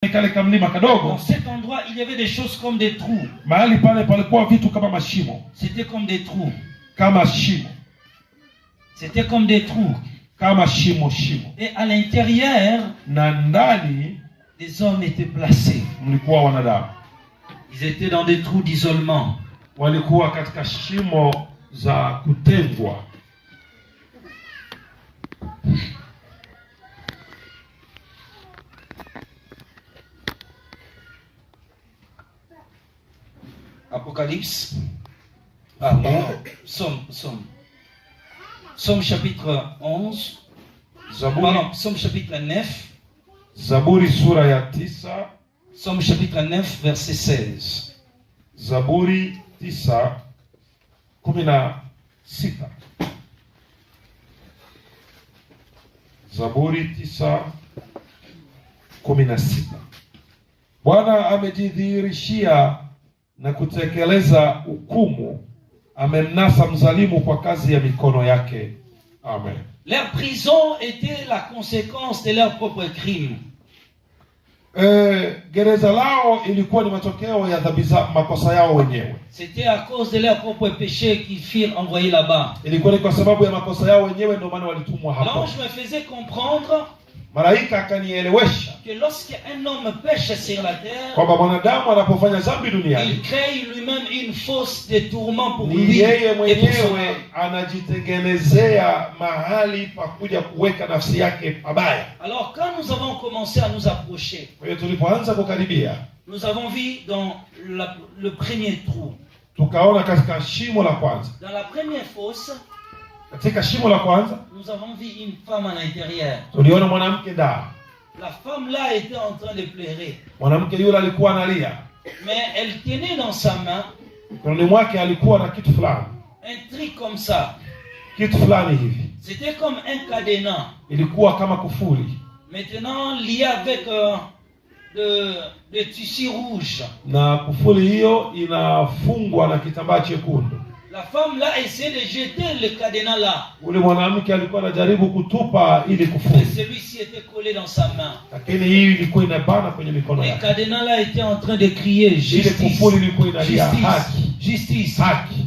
kwenye kale kamlima kadogo. Dans cet endroit, il y avait des choses comme des trous. Mahali pale palikuwa vitu kama mashimo. C'était comme des trous. Kama shimo. C'était comme des trous. Kama shimo. Et à l'intérieur, na ndani des hommes étaient placés. mlikuwa wanadamu. Ils étaient dans des trous d'isolement. Walikuwa katika shimo za kutengwa. Apocalypse. Psaume chapitre 11. Psaume chapitre 9. Zaburi sura ya 9. Psaume chapitre 9 verset 16. Zaburi 9:16. Zaburi 9:16. Bwana amejidhihirishia na kutekeleza hukumu, amemnasa mzalimu kwa kazi ya mikono yake. Amen. Leur prison était la conséquence de leur propre crime. Gereza lao ilikuwa ni matokeo ya dhambi za makosa yao wenyewe. C'était à cause de leur propre péché qu'ils furent envoyés là-bas. Ilikuwa ni kwa sababu ya makosa yao wenyewe ndio maana walitumwa hapo. L'ange me faisait comprendre Malaika akanielewesha que lorsqu'un homme pêche sur la terre, kwamba mwanadamu anapofanya dhambi duniani, il crée lui-même une fosse de tourment pour ni lui yeye et pour son mwenyewe âme. anajitengenezea mahali pa kuja kuweka nafsi yake pabaya. Alors quand nous avons commencé à nous approcher, Kwa hiyo tulipoanza kukaribia, nous avons vu dans le premier trou. tukaona katika shimo la kwanza. Dans la première fosse, Katika shimo la kwanza nous avons vu une femme à l'intérieur. tuliona mwanamke ndani. La femme là était en train de pleurer. Mwanamke yule alikuwa analia. Mais elle tenait dans sa main Mkononi mwake alikuwa na kitu fulani. un truc comme ça. Kitu fulani hivi. C'était comme un cadenas. Ilikuwa kama kufuli. Maintenant lié avec de tissu rouge. Na kufuli hiyo inafungwa na kitambaa chekundu. La femme là essayait de jeter le cadenas là. Ule mwanamke alikuwa anajaribu kutupa ili Mais kufuli. celui-ci était collé dans sa main. Lakini hii ilikuwa inabana kwenye mikono Le yake. cadenas là était en train de crier Ile justice. kufuli ilikuwa inalia Justice. haki. Justice. Haki.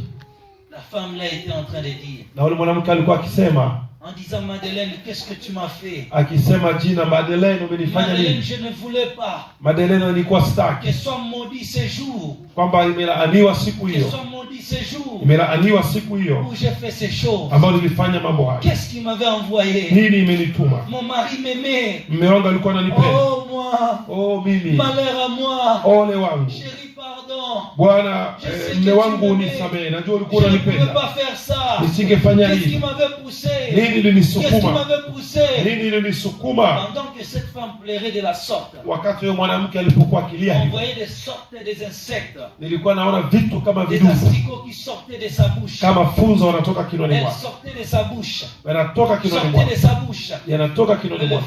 La femme là était en train de dire, Na ule mwanamke alikuwa akisema, en disant, Madeleine, qu'est-ce que tu m'as fait? akisema jina Madeleine, umenifanya Madeleine, nini? je ne voulais pas. Madeleine nilikuwa Que staki. soit maudit ce jour. Kwamba imelaaniwa siku Que hiyo. soit maudit ce jour Imelaaniwa siku hiyo où j'ai fait ces choses. ambayo nilifanya mambo haya. Qu'est-ce qui m'avait envoyé? Nini imenituma? Mon mari m'aimait. Mume wangu alikuwa ananipenda. Oh, moi. Oh mimi. Malheur à moi. Ole wangu. Chérie, pardon. Bwana, Je sais mume que wangu tu m'aimais. unisamehe. Najua Je ulikuwa ne pouvais unanipenda. pas faire ça. Nisingefanya Qu'est-ce qui hivi. m'avait poussé? Nini Qu'est-ce qui linisukuma? m'avait poussé? Nini linisukuma? Pendant que cette femme pleurait de la sorte, Wakati huyo mwanamke alipokuwa akilia on hivyo, voyait des sortes des insectes, nilikuwa naona vitu kama des vidudu, asticots qui sortaient de sa bouche. kama funzo wanatoka kinoni Elles mwake. sortaient de sa bouche. Yanatoka kinoni Sortaient mwake. de sa bouche. Yanatoka kinoni mwake.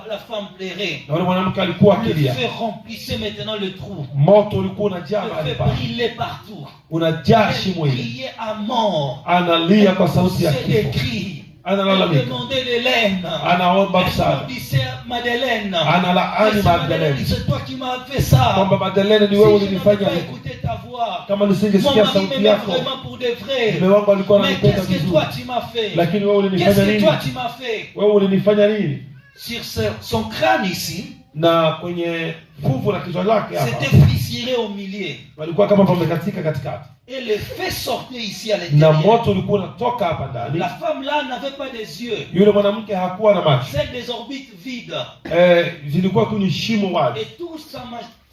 La femme pleurait. Na yule mwanamke alikuwa Le akilia. feu remplissait maintenant le trou. Moto ulikuwa unajaa Le mahali feu pale. brillait partout. Unajaa Elle shimo ile. criait à mort. Analia kwa sauti ya C'est des kifo. cris. Elle Analalamika. demandait de l'aide. Anaomba Elle msaada. disait Madeleine. Analaani Mais Madeleine. c'est toi qui m'as fait ça. Kwamba Madeleine ni Si wewe je n'avais ulinifanya pas hivyo. écouté ta voix, Kama mon nisingesikia mari sauti m'aimait yako, vraiment pour de vrai. mume wangu alikuwa Mais ananipenda qu'est-ce que vizuri. toi tu m'as fait? Lakini wewe ulinifanya Qu'est-ce que nini? toi tu m'as fait? Wewe ulinifanya nini? Sur son crâne ici, Na kwenye fuvu la kichwa lake hapa c'était fissuré au milieu. walikuwa kama pamekatika katikati. Et le feu sortait ici à Na l'intérieur. moto ulikuwa unatoka hapa ndani. La femme là n'avait pas des yeux. Yule mwanamke hakuwa na macho. Celle des orbites vides. Zilikuwa tu ni shimo wazi. Et tout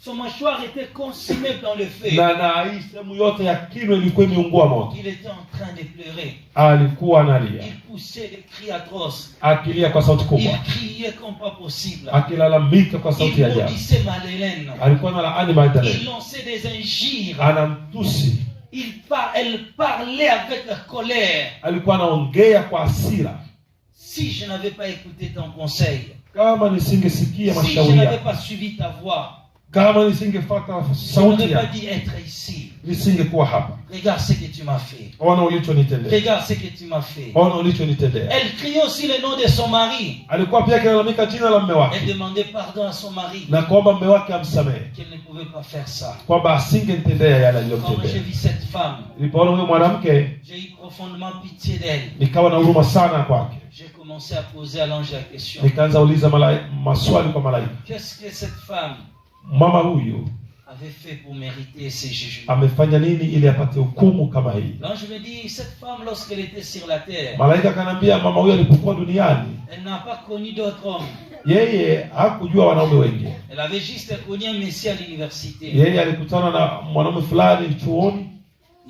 son mâchoire était consumé dans le feu. Na hii sehemu yote ya kinywa ilikuwa imeungua moto. Il était en train de pleurer. Alikuwa analia. Il poussait des cris atroces. Akilia kwa sauti Il kubwa. criait comme pas possible. Akilalamika kwa sauti Il ya ajabu. maudissait Madeleine. Alikuwa analaani Magdalene. Il lançait des injures. Anamtusi. Elle parlait avec colère. Alikuwa anaongea kwa hasira. Si je n'avais pas écouté ton conseil, Kama nisingesikia si je mashauri n'avais yako, pas suivi ta voix, Kama nisingefuata je sauti n'aurais pas yako, dit être ici. nisingekuwa hapa. Regarde ce que tu m'as fait. Ona ulichonitendea. Regarde ce que tu m'as fait. Ona ulichonitendea. Elle criait aussi le nom de son mari. Alikuwa pia akilalamika jina la mume Elle wake demandait pardon à son mari. na kwamba mume wake amsamehe, Qu'elle ne pouvait pas faire ça. kwamba asingemtendea yale Quand j'ai aliyomtendea. vu cette femme, Nilipoona huyo mwanamke, j'ai eu profondément pitié d'elle. nikawa na huruma sana kwake. J'ai commencé à poser à l'ange la question. Nikaanza uliza maswali kwa malaika. Qu'est-ce que cette femme Mama huyu avait fait pour mériter ces jugements? amefanya nini ili apate hukumu kama hii? L'ange me dit, cette femme, lorsqu'elle était sur la terre, Malaika kanambia mama huyu alipokuwa duniani, elle n'a pas connu d'autres hommes. yeye hakujua wanaume wengi. Elle avait juste connu un monsieur à l'université. Yeye alikutana na mwanaume fulani chuoni,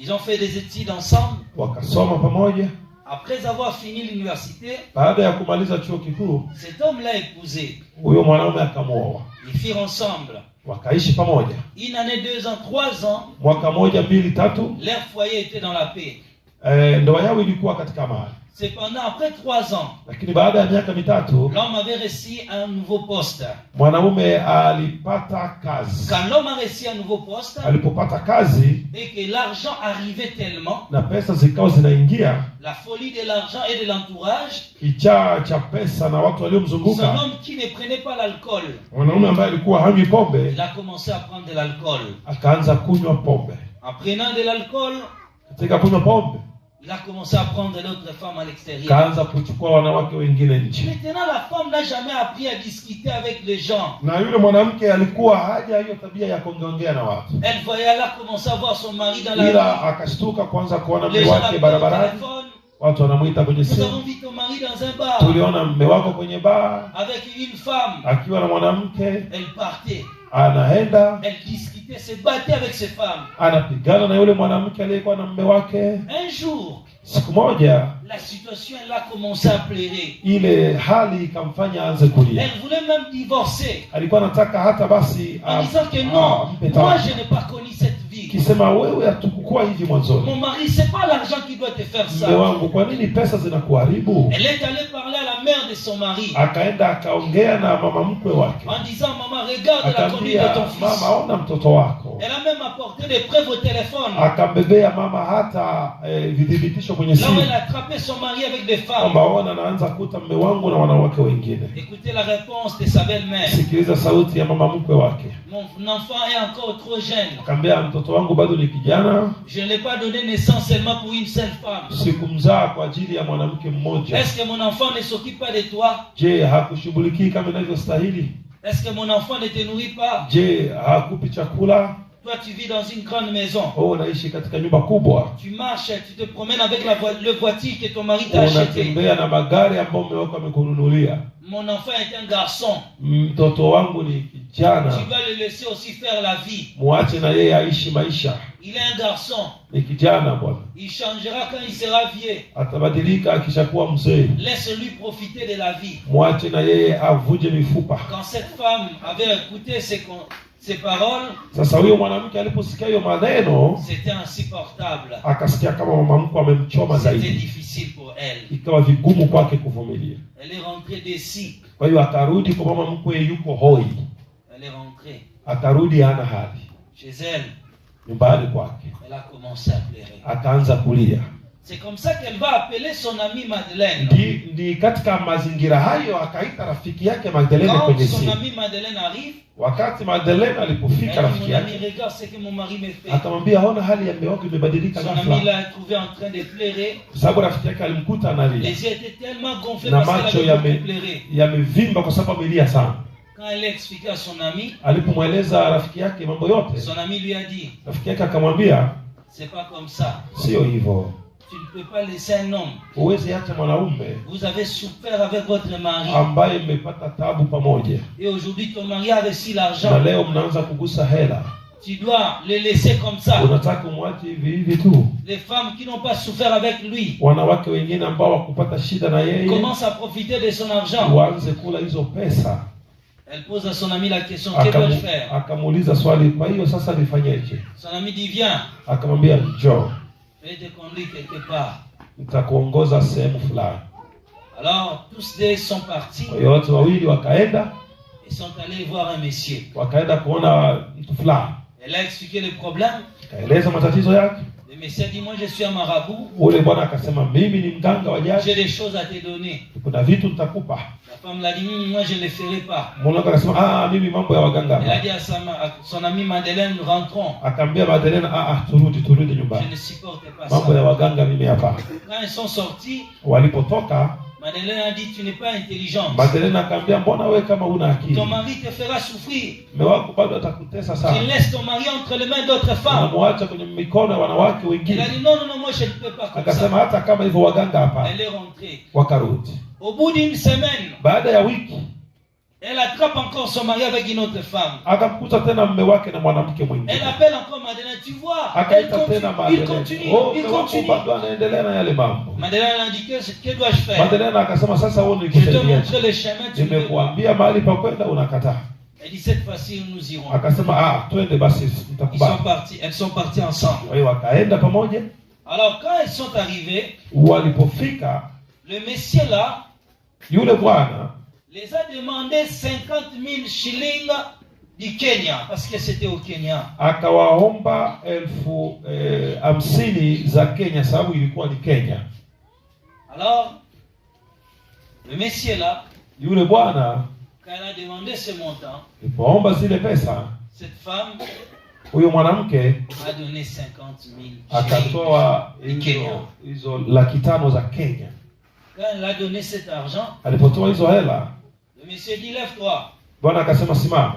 Ils ont fait des études ensemble. wakasoma pamoja. Après avoir fini l'université, Baada ya kumaliza chuo kikuu, cet homme l'a épousée. huyo mwanaume akamwoa, Ils firent ensemble wakaishi pamoja 1 année, 2 ans, 3 ans. mwaka moja, 2, 3. Leur foyer était dans la paix. Ndoa yao ilikuwa katika amani, Cependant, après 3 ans, lakini baada ya miaka 3 l'homme avait reçu un nouveau poste. mwanaume alipata kazi. Quand l'homme a reçu un nouveau poste Alipopata kazi et que l'argent arrivait tellement, na pesa zikawa zinaingia, la folie de l'argent et de l'entourage, kichaa cha pesa na watu son waliomzunguka, homme qui ne prenait pas l'alcool, mwanaume ambaye alikuwa hanywi pombe il a commencé à prendre de l'alcool. akaanza kunywa pombe. En prenant de l'alcool, Katika kunywa pombe il a commencé à prendre d'autres femmes à l'extérieur. kaanza kuchukua wanawake wengine nje. Maintenant, la femme n'a jamais appris à discuter avec les gens. Na yule mwanamke alikuwa haja hiyo tabia ya kuongea na watu, Elle voyait là commencer à voir son mari dans la ila rue. akashtuka kwanza kuona Les mume gens wake l'appelaient au barabarani, téléphone. watu wanamuita kwenye Nous avons simu, vu ton mari dans un bar tuliona mume wako kwenye baa avec une femme. akiwa na mwanamke, Elle partait, anaenda elle discutait, se battait avec ses femmes. anapigana na yule mwanamke aliyekuwa na mume wake. Un jour, Siku moja la situation elle a commencé à pleurer. ile hali ikamfanya aanze kulia. Elle voulait même divorcer Alikuwa anataka hata basi en disant que non, ampe moi talaka. je n'ai pas connu cette vie. Kisema wewe hatukukuwa hivi mwanzoni. Mon mari, c'est pas l'argent qui doit te faire Mume ça. wangu, kwa nini pesa zinakuharibu? Elle est allée parler à la mère de son mari Akaenda akaongea na mama mkwe wake, en disant, maman, regarde la conduite de akaambia ton fils. mama, ona mtoto wako. Elle a même apporté des preuves au téléphone. Akambebea mama hata vidhibitisho kwenye Là où simu, elle a attrapé son mari avec des femmes. kwamba ona naanza kuta mume wangu na wanawake wengine. Écoutez la réponse de sa belle-mère. Sikiliza sauti ya mama mkwe wake. Mon enfant est encore trop jeune. Akaambia mtoto wangu bado ni kijana, Je ne l'ai pas donné naissance seulement pour une seule femme. sikumzaa kwa ajili ya mwanamke mmoja. Est-ce que mon enfant ne s'occupe pas de toi? Je, hakushughulikii kama inavyostahili? Est-ce que mon enfant ne te nourrit pas? Je, hakupi chakula? Toi, tu vis dans une grande maison. Unaishi katika nyumba kubwa, Tu marches, tu te promènes avec le voiture que ton mari t'a acheté. unatembea na magari ambayo mume wako amekununulia. Mon enfant est un garçon. Mtoto wangu ni kijana, Tu dois le laisser aussi faire la vie. muache na yeye aishi maisha. Il est un garçon. Ni kijana bwana, Il changera quand il sera vieux. atabadilika akishakuwa mzee. Laisse-lui profiter de la vie. Muache na yeye avuje mifupa. Quand cette femme avait écouté ces paroles, Sasa huyo mwanamke aliposikia hiyo maneno, c'était insupportable. akasikia kama mama mkwe amemchoma C'était zaidi, difficile pour elle. ikawa vigumu kwake kuvumilia. Elle est rentrée d'ici. Kwa hiyo akarudi kwa mama mkwe, yuko hoi, Elle est rentrée akarudi hana hali chez elle. nyumbani kwake, Elle a commencé à pleurer. akaanza kulia. C'est comme ça qu'elle va appeler son amie Madeleine. Ndi katika mazingira hayo akaita rafiki yake Magdalene Quand kwenye son simu. amie Madeleine arrive, Wakati Magdalene alipofika, elle dit, rafiki mon ami, yake regarde ce que mon mari me fait. akamwambia, ona hali ya mume wako imebadilika Son ami ghafla, l'a trouvé en train de pleurer. kwa sababu rafiki yake alimkuta analia Les yeux étaient tellement gonflés na parce macho qu'elle avait beaucoup pleuré. yamevimba kwa sababu amelia sana. Quand elle a expliqué à son ami, Alipomweleza rafiki yake mambo yote, son ami lui a dit, rafiki yake akamwambia, c'est pas comme ça. sio hivyo, Tu ne peux pas laisser un homme. huwezi acha mwanaume Vous avez souffert avec votre mari. ambaye mmepata tabu pamoja, Et aujourd'hui, ton mari a reçu na l'argent. leo mnaanza kugusa hela, Tu dois le laisser comme ça. unataka umwache hivi hivi tu. Les femmes qui n'ont pas souffert avec lui Wanawake wengine ambao wakupata shida na yeye commencent à profiter de son argent. waanze kula hizo pesa. Elle pose à son ami la question, que dois-je faire? Akamuuliza swali, kwa hiyo sasa nifanyeje? Son ami dit, viens, Akamwambia, njoo je vais te conduire quelque part. nitakuongoza sehemu fulani. Alors, tous deux sont partis. Kwa hiyo watu wawili wakaenda, Ils sont allés voir un monsieur. Wakaenda kuona mtu fulani. Elle a expliqué le problème. Kaeleza matatizo yake. Le monsieur a dit, moi je suis un marabout. Ule bwana akasema mimi ni mganga wa jadi. J'ai des choses à te donner. Kuna vitu nitakupa. La femme l'a dit, moi je ne le ferai pas. Mwanamke akasema mimi mambo ya waganga. Elle a dit à son amie Madeleine, rentrons. Akaambia Madeleine turudi nyumbani. Je ne supporte pas Mambo ya ça. waganga mimi hapa. Quand ils sont sortis, Walipotoka, Madeleine a dit, tu n'es pas intelligente. Madeleine akaambia mbona wewe kama una akili? Ton mari te fera souffrir. Mume wako bado atakutesa Tu sana. laisses ton mari entre les mains d'autres femmes. Unamwacha kwenye mikono ya wanawake Elle a wengine. dit, non, moi je ne peux pas comme Akasema ça. hata kama hivyo waganga hapa. Elle est rentrée. Wakarudi. Au bout d'une semaine, Baada ya wiki elle attrape encore son mari avec une autre femme. akamkuta tena mume wake na mwanamke mwingine. Elle appelle encore Madeleine, tu vois, Akaita tena il Madeleine. continue, il Mume wako continue. bado anaendelea na yale mambo. Madeleine a dit, que dois-je faire? Madeleine akasema sasa wewe Je te nikusaidia. montre le chemin, tu ne veux pas. Nimekuambia mahali pa kwenda unakataa. Elle dit, cette fois-ci, nous irons. Akasema twende basi nitakubali. Elles sont parties ensemble. Kwa hiyo wakaenda pamoja. Alors, quand elles sont arrivées, Walipofika, le monsieur là yule bwana les a demandé 50 000 shillings du Kenya, parce que c'était au Kenya. akawaomba 50,000 za Kenya, sababu ilikuwa ni Kenya. Alors, le monsieur là, Yule bwana quand elle a demandé ce montant, alipoomba zile pesa, cette femme huyo mwanamke a donné 50 000 shillings akatoa du Kenya. hizo 500,000 za Kenya. Quand elle a donné cet argent, Alipotoa hizo hela, le monsieur dit, lève-toi, bwana akasema simama,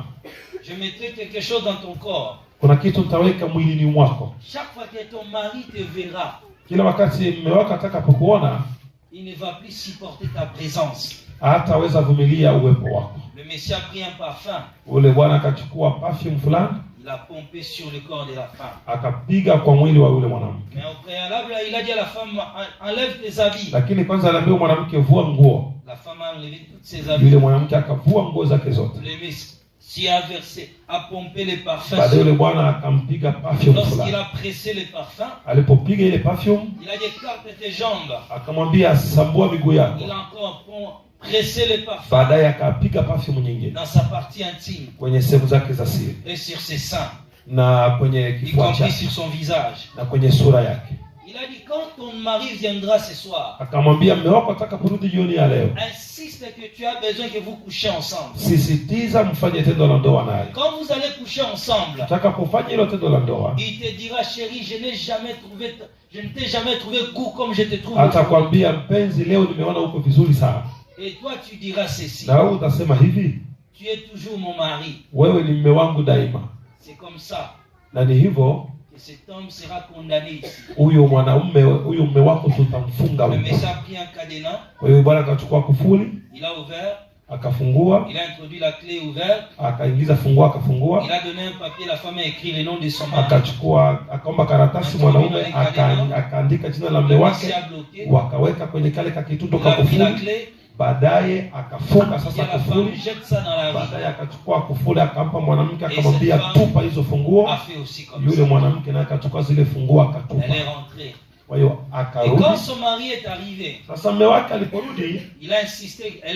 je mettrai quelque chose dans ton corps. kuna kitu nitaweka mwilini mwako. Chaque fois que ton mari te verra, Kila wakati mume wako atakapokuona, il ne va plus supporter ta présence. hataweza vumilia uwepo wako. Le monsieur a pris un parfum, Ule bwana akachukua perfume fulani, il a pompé sur le corps de la femme. akapiga kwa mwili wa yule mwanamke. Mais au préalable, il a dit à la femme, enlève tes habits. Lakini kwanza aliambia mwanamke vua nguo. La femme a enlevé toutes ses Yule habits. mwanamke akavua nguo zake zote. Le monsieur a versé, a pompé les parfums. Baadaye yule bwana akampiga perfume Lorsqu'il fulani. a pressé les parfums, Alipopiga ile perfume, il a dit, écarte tes jambes. akamwambia sambua miguu yako. Il a encore pressé les parfums Baadaye akapiga perfume nyingine dans sa partie intime kwenye sehemu zake za siri et sur ses seins, na kwenye y kifua compris chake sur son visage. na kwenye sura yake. Il a dit, quand ton mari viendra ce soir, Akamwambia mume wako atakaporudi jioni ya leo, insiste que tu as besoin que vous couchiez ensemble. sisitiza mfanye tendo la ndoa naye. Quand vous allez coucher ensemble, Utakapofanya hilo tendo la ndoa, il te dira, chérie, je ne t'ai jamais trouvé goût comme je te trouve. atakwambia mpenzi, leo nimeona uko vizuri sana. Et toi, tu diras ceci, Na wewe utasema hivi, tu es toujours mon mari. wewe ni mume wangu daima. C'est comme ça Na ni hivyo que cet homme sera condamné ici. huyo mume wako tutamfunga Le huko. monsieur a pris un cadenas, Kwa hiyo bwana akachukua kufuli, il a ouvert, akafungua, il a introduit la clé ouverte, akaingiza funguo, akafungua, il a donné un papier, la femme a écrit le nom de son mari. akachukua, akaomba karatasi, mwanaume akaandika jina la mume Le wake, monsieur a bloqué, wakaweka kwenye kale kakitundo il ka a pris la kufuli. clé, Baadaye akafunga et sasa la femme kufuli. jette ça dans la rue. Baadaye akachukua kufuli, akampa mwanamke, akamwambia tupa hizo funguo. A fait aussi comme Yule ça. mwanamke naye akachukua zile funguo akatupa. Elle est rentrée. Kwa hiyo Et akarudi. quand son mari est arrivé, Sasa mume wake aliporudi, elle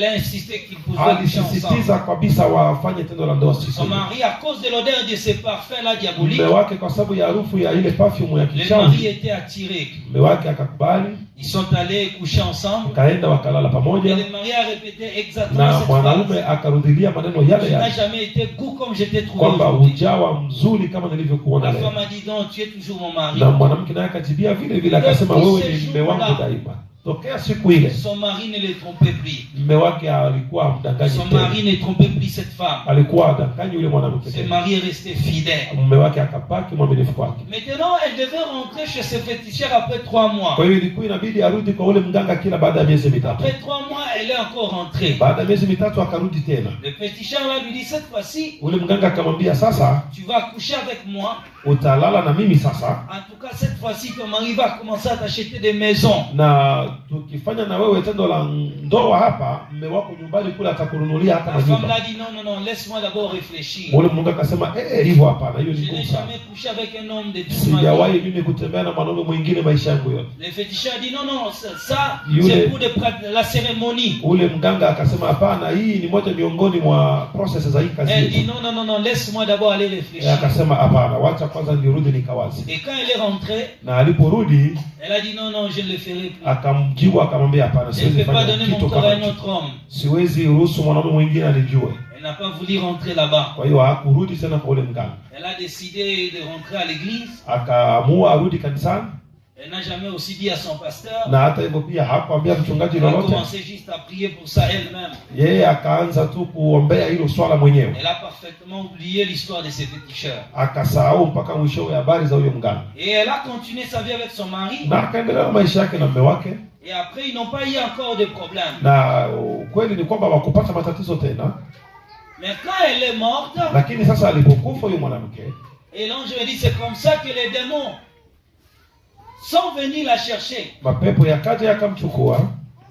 a insisté qu'il pouvait coucher ensemble. alisisitiza kabisa wafanye tendo la ndoa siku Son hiyo. mari, à cause de l'odeur de ces parfums-là diaboliques, Mume wake kwa sababu ya harufu ya ile perfume ya le mari kichawi, était attiré. mume wake akakubali, Ils sont allés coucher ensemble. kaenda wakalala Et pamoja, le mari a répété exactement na cette mwanaume phrase. akarudilia maneno yale Tu n'as yale, jamais été goût comme je t'ai trouvé kwamba aujourd'hui. hujawa mzuri kama nilivyokuona La leo. femme a dit non, tu es toujours mon mari. Na mwanamke naye akajibia vile vile, akasema wewe ni mume wangu daima. Tokea siku ile Son mari ne le trompait plus. mume wake alikuwa amdanganyi Son tena, mari ne trompait plus cette femme. alikuwa adanganyi yule mwanamke Ce tena. mari est resté fidèle. Mume wake akabaki mwaminifu kwake. Maintenant, elle devait rentrer chez ce féticheur après 3 mois. Kwa hiyo ilikuwa inabidi arudi kwa ule mganga kila baada ya miezi mitatu. Après 3 mois, elle est encore rentrée. Baada ya miezi mitatu akarudi tena. Le féticheur là lui dit, cette fois-ci, Ule mganga akamwambia, sasa tu vas coucher avec moi. utalala na mimi sasa, En tout cas, cette fois-ci, ton mari va commencer à t'acheter des maisons. na tukifanya na wewe tendo la ndoa hapa, mume wako nyumbani kule atakununulia hata La femme nyumba. l'a dit, non, laisse-moi d'abord réfléchir. Ule mganga akasema, hivyo hapana, hiyo ni Je n'ai ngumu sana. jamais couché avec un homme de toute ma vie. Sijawahi mimi kutembea na mwanaume mwingine maisha yangu yote. Le féticheur a dit, non, ça Yule- c'est pour la cérémonie. cérémonie. Ule mganga akasema hapana, hii ni moja miongoni mwa process za hii kazi. Elle dit non, laisse-moi d'abord aller réfléchir. Akasema hapana, wacha kwanza nirudi nikawazi. Et quand elle est rentrée, na aliporudi, elle a dit non, je ne le ferai plus. Akamjibu akamwambia hapana, Je ne siwezi peux pas fanya donner mon kitu corps à kama un autre homme. siwezi ruhusu mwanamume mwingine anijue. Elle n'a pas voulu rentrer là-bas. Kwa hiyo hakurudi tena kwa ule mganga. Elle a décidé de rentrer à l'église. Akaamua arudi kanisani. Elle n'a jamais aussi dit à son pasteur. Na hata hivyo pia hakuambia mchungaji Elle a lolote. commencé juste à prier pour ça elle-même. Yeye akaanza tu kuombea hilo swala mwenyewe. Elle a parfaitement oublié l'histoire de ses féticheurs. Akasahau mpaka mwisho wa habari za huyo mganga. Et elle a continué sa vie avec son mari. Na akaendelea na maisha yake na mume wake. Et après, ils n'ont pas eu encore de problème. Na kweli ni kwamba wakupata matatizo tena. Mais quand elle est morte, Lakini sasa alipokufa huyo mwanamke, et l'ange me dit c'est comme ça que les démons sont venus la chercher. Mapepo yakaja yakamchukua.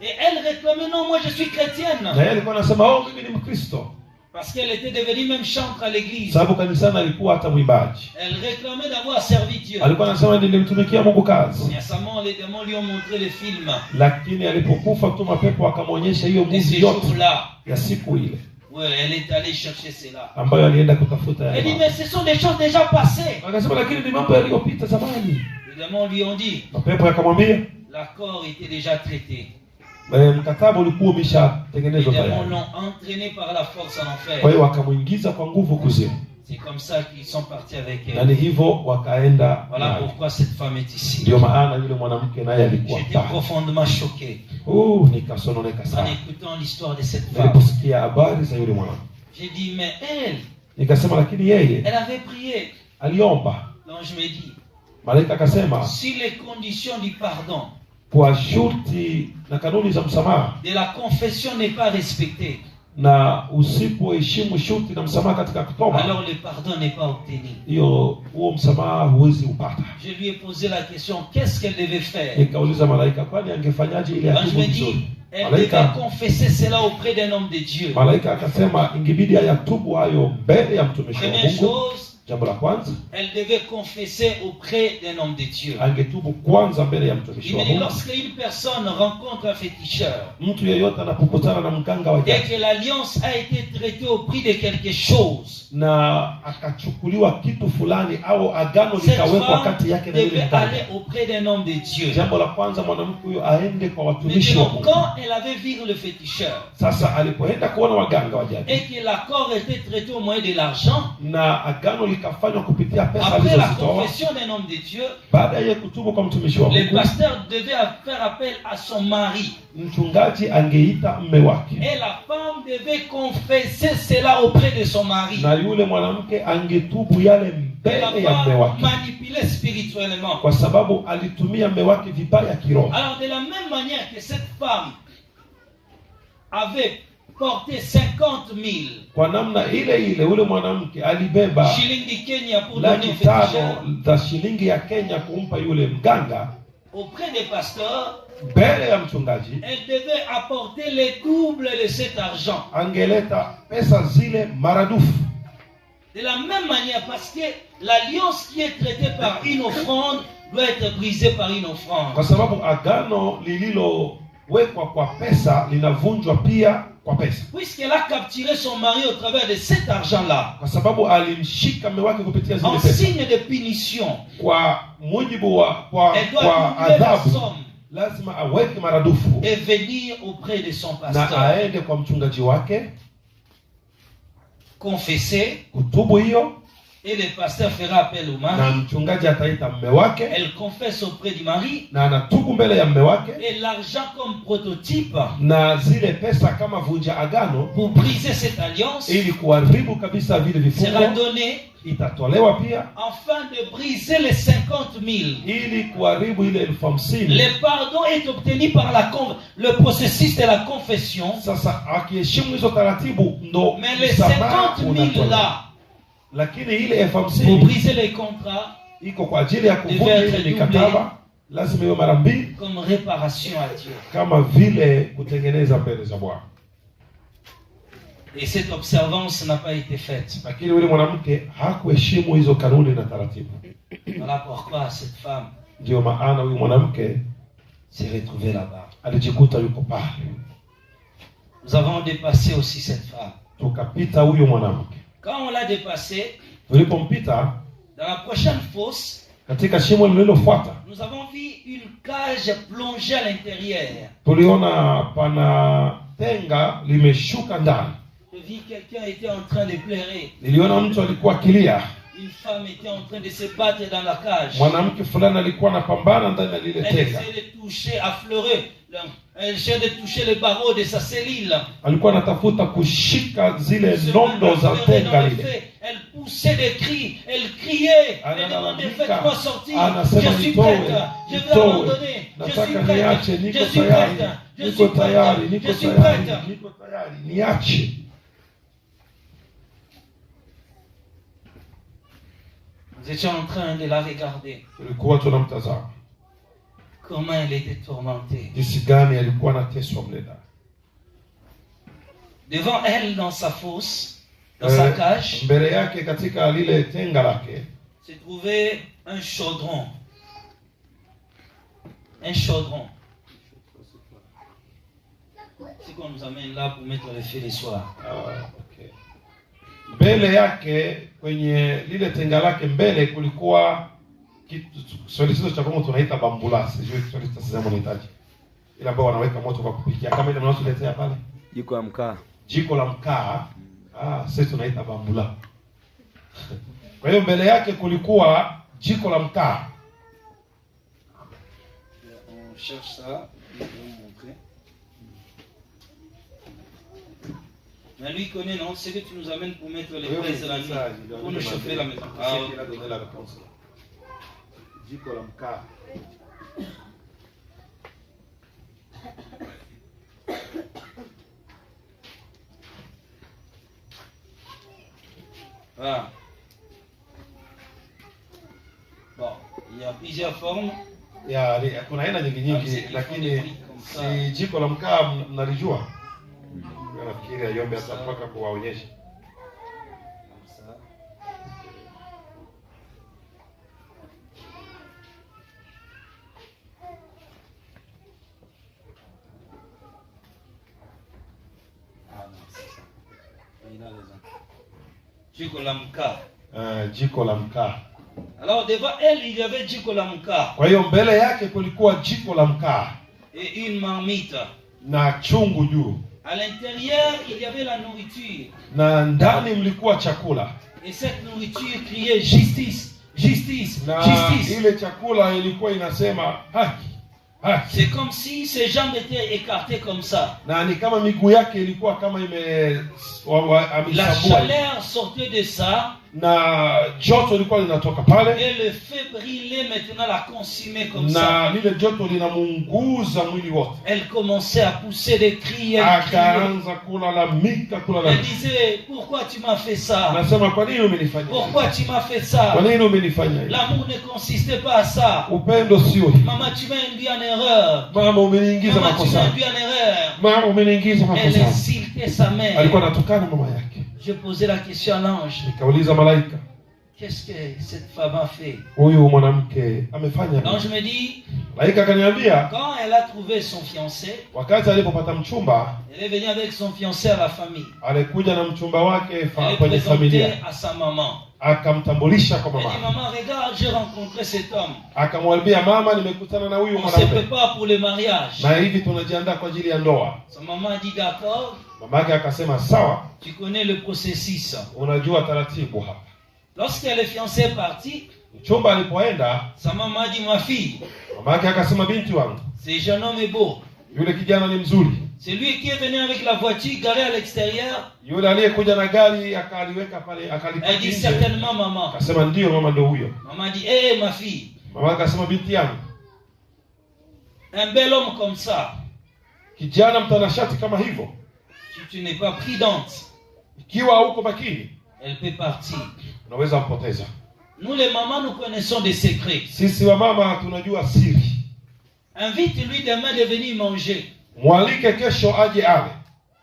Et elle réclamait non, moi je suis chrétienne. Na yeye alikuwa anasema mimi ni Mkristo. Parce qu'elle était devenue même chantre à l'église. Sababu kanisani alikuwa hata mwimbaji. Elle réclamait d'avoir servi Dieu. Alikuwa anasema nilimtumikia Mungu kazi. Récemment, les démons lui ont montré le film. Lakini alipokufa tu mapepo akamwonyesha hiyo movie yote ya siku ile. Ouais, elle est allée chercher cela. Ambayo alienda kutafuta Elle dit mais ce sont des choses déjà passées. Akasema lakini ni mambo yaliyopita zamani. Les démons lui ont dit. Mapepo yakamwambia L'accord était déjà traité. Mkataba ulikuwa umeshatengenezwa Les démons tayari. l'ont entraîné par la force en enfer. Kwa hiyo wakamuingiza kwa nguvu kuzimu. C'est comme ça qu'ils sont partis avec elle. Na ni hivyo wakaenda. Voilà pourquoi cette femme est ici. Ndio maana yule mwanamke naye alikuwa J'étais profondément choqué nikasononeka en sana écoutant l'histoire de cette femme. niliposikia habari za yule mwanamke. J'ai dit mais elle, Nikasema lakini yeye elle avait prié. aliomba. Donc je me dis, Malaika akasema si les conditions du pardon, kwa shurti na kanuni za msamaha de la confession n'est pas respectée, na usipoheshimu shurti na msamaha katika kutoba, alors le pardon n'est pas obtenu. huo msamaha huwezi upata. Je lui ai posé la question, qu'est-ce qu'elle devait faire? Nikauliza malaika kwani angefanyaje ile Donc je atubu me dis, vizuri. elle devait Malaika confesser cela auprès d'un homme de Dieu. Malaika akasema ingebidi ayatubu hayo mbele ya mtumishi wa Première Mungu. chose, Jambo la kwanza, elle devait confesser auprès d'un homme de Dieu. angetubu kwanza mbele ya mtumishi Il wa me dit, Mungu. lorsqu'une personne rencontre un féticheur, Mtu yeyote anapokutana na mganga wa et jadi que l'alliance a été traitée au prix de quelque chose, na akachukuliwa kitu fulani au agano cette likawekwa femme kati yake na yule devait mganga, aller auprès d'un homme de Dieu. jambo la kwanza mwanamke huyo aende kwa watumishi wa Maintenant, Mungu. quand elle avait vu le féticheur, Sasa alipoenda kuona waganga wa jadi et que l'accord était traité au moyen de l'argent, na agano likafanywa kupitia pesa après la alizozitoa, confession d'un homme de Dieu, baada ya kutubu kwa mtumishi wa le Mungu, pasteur devait faire appel à son mari. mchungaji angeita mme wake Et la femme devait confesser cela auprès de son mari. na yule mwanamke angetubu yale Elle n'a mbele ya mme pas wake, manipulé spirituellement. kwa sababu alitumia mme wake vibaya kiroho. Alors de la même manière que cette femme avait porté 50,000 Kwa namna ile ile ule mwanamke alibeba shillings du Kenya pour donner laki au féticheur tano za shilingi ya Kenya kumpa yule mganga auprès des pasteurs, mbele ya mchungaji, elle devait apporter le double de cet argent. angeleta pesa zile maradufu. De la même manière, parce que l'alliance qui est traitée par une offrande doit être brisée par une offrande. Kwa sababu agano lililowekwa kwa pesa linavunjwa pia kwa pesa. Puisqu'elle a capturé son mari au travers de cet argent-là, Kwa sababu alimshika mume wake kupitia zile en pesa. signe de punition, Kwa mujibu wa elle doit kwa doubler la adhabu somme lazima aweke maradufu et venir auprès de son na pasteur, aende kwa mchungaji wake confesser, kutubu hiyo, et le pasteur fera appel au na mari. mchungaji ataita mume wake Elle confesse auprès du mari, na anatubu mbele ya mume wake, et l'argent comme prototype na zile pesa kama vunja agano pour briser cette alliance ili kuharibu kabisa vile sera vifungo donné itatolewa pia afin de briser les 50,000. ili kuharibu ile 50,000. Le pardon est obtenu par le processus de la confession, Sasa akiheshimu hizo taratibu ndo mais les msamaha 50,000 unatolewa. là, Lakini ile pour 50,000 briser les contrats, iko kwa ajili ya kuvunja ile mikataba, lazima iwe mara mbili comme réparation à Dieu. kama vile kutengeneza mbele za Bwana. Et cette observance n'a pas été faite. Lakini yule mwanamke hakuheshimu hizo kanuni na taratibu. Voilà pourquoi cette femme Ndio maana huyu mwanamke s'est retrouvée là-bas. alijikuta yuko pale. Nous avons dépassé aussi cette femme. Tukapita huyo mwanamke. Quand on l'a dépassé, Tulipompita dans la prochaine fosse, katika shimo lililofuata, nous avons vu une cage plongée à l'intérieur. tuliona pana tenga limeshuka ndani. Je vis quelqu'un était en train de pleurer. Niliona mtu alikuwa akilia. Une femme était en train de se battre dans la cage. Mwanamke fulani alikuwa anapambana ndani ya lile Elle tenga. essayait de toucher, affleurer. Elle essayait de toucher les barreaux de sa cellule. Alikuwa anatafuta kushika zile Se nondo za affleurait dans tenga le lile. feu. Elle poussait des cris, elle criait, elle demandait faites-moi sortir. Je suis prête, je vais abandonner. Je suis Nataka prête, niache, je niko suis tayari, prête, je niko suis tayari, prête, niko je suis tayari, prête. niko tayari, niache. Nous étions en train de la regarder. Tulikuwa tunamtazama Comment elle était tourmentée. jinsi gani alikuwa anateswa mle ndani. Devant elle, dans sa fosse, dans sa cage, Mbele yake katika lile tenga lake se trouvait un chaudron. Un chaudron. C'est qu'on nous amène là pour mettre le feu le soir. okay. Mbele yake kwenye lile tenga lake mbele kulikuwa kitu solicitor cha kama tunaita bambulasi. Sijui solicitor sasa mnahitaji. Ile ambao wanaweka moto kwa kupikia kama ile mnaotuletea pale. Jiko la mkaa. Jiko la mkaa. Sisi tunaita bambula. Kwa hiyo mbele yake kulikuwa jiko la mkaa. On cherche ça, je vais vous montrer. Mais lui connaît, non? C'est que tu nous amènes pour mettre les fraises de la nuit, pour nous chauffer la maison. Ah, ok. Jiko la mkaa. Voilà. Bon, il y a plusieurs formes. Kuna aina nyingi lakini si jiko la mkaa mnalijua. Nafikiri ayombe hata mpaka kuwaonyesha. Jiko la mkaa. Jiko la mkaa. Alors devant elle, il y avait jiko la mkaa. Kwa hiyo mbele yake kulikuwa jiko la mkaa Et une marmite. na chungu juu. À l'intérieur, il y avait la nourriture. Na ndani mlikuwa chakula. Et cette nourriture criait justice, justice, Na justice. ile chakula ilikuwa inasema haki, haki. C'est comme si ses jambes étaient écartées comme ça. Na ni kama miguu yake ilikuwa kama La ameshabua. chaleur sortait de ça. Na joto lilikuwa linatoka pale. Et le feu brillait maintenant la consumait comme ça. Na lile joto linamunguza mwili wote. Elle commençait à pousser des cris. Elle criait. Akaanza kulalamika. Elle disait, pourquoi tu m'as fait ça? Anasema kwa nini umenifanya? Pourquoi tu m'as fait ça? Kwa nini umenifanya hivi? L'amour ne consistait pas à ça. Upendo sio hivi. Maman, tu m'as induit en erreur. Mama umeniingiza Maman, tu m'as makosani. induit en erreur. Mama umeniingiza Elle makosani. insultait sa mère. Alikuwa anatukana mama yake. Je posais la question à l'ange. Nikauliza malaika, Qu'est-ce que cette femme a fait? huyu mwanamke amefanya nini? L'ange me dit, Malaika akaniambia, quand elle a trouvé son fiancé, wakati alipopata mchumba, elle est venue avec son fiancé à la famille. alikuja na mchumba wake Elle est kwenye présentée familia. à sa maman. Akamtambulisha kwa Elle dit, mama. maman, regarde, j'ai rencontré cet homme. Akamwambia, mama, nimekutana na huyu On se mwanamke. prépare pour le mariage. Na hivi tunajiandaa kwa ajili ya ndoa. Sa maman dit, d'accord, Mama yake akasema, sawa, tu connais le processus. unajua taratibu hapa. Lorsque le fiancé est parti, Mchumba alipoenda, sa maman dit, ma fille, mama yake akasema, binti wangu, ce jeune homme est beau. yule kijana ni mzuri. C'est lui qui est venu avec la voiture garée à l'extérieur. Yule aliyekuja na gari akaliweka pale, Elle akalipaki dit nje. certainement maman. Akasema ndio mama, ndio huyo. Maman dit, hé ma fille, Mama akasema, binti yangu, un bel homme comme ça, kijana mtanashati kama hivyo, si tu n'es pas prudente, ikiwa hauko makini, elle peut partir. unaweza mpoteza. Nous les mamans, nous connaissons des secrets. Sisi wa mama tunajua siri. Invite-lui demain de venir manger. Mwalike kesho aje ale.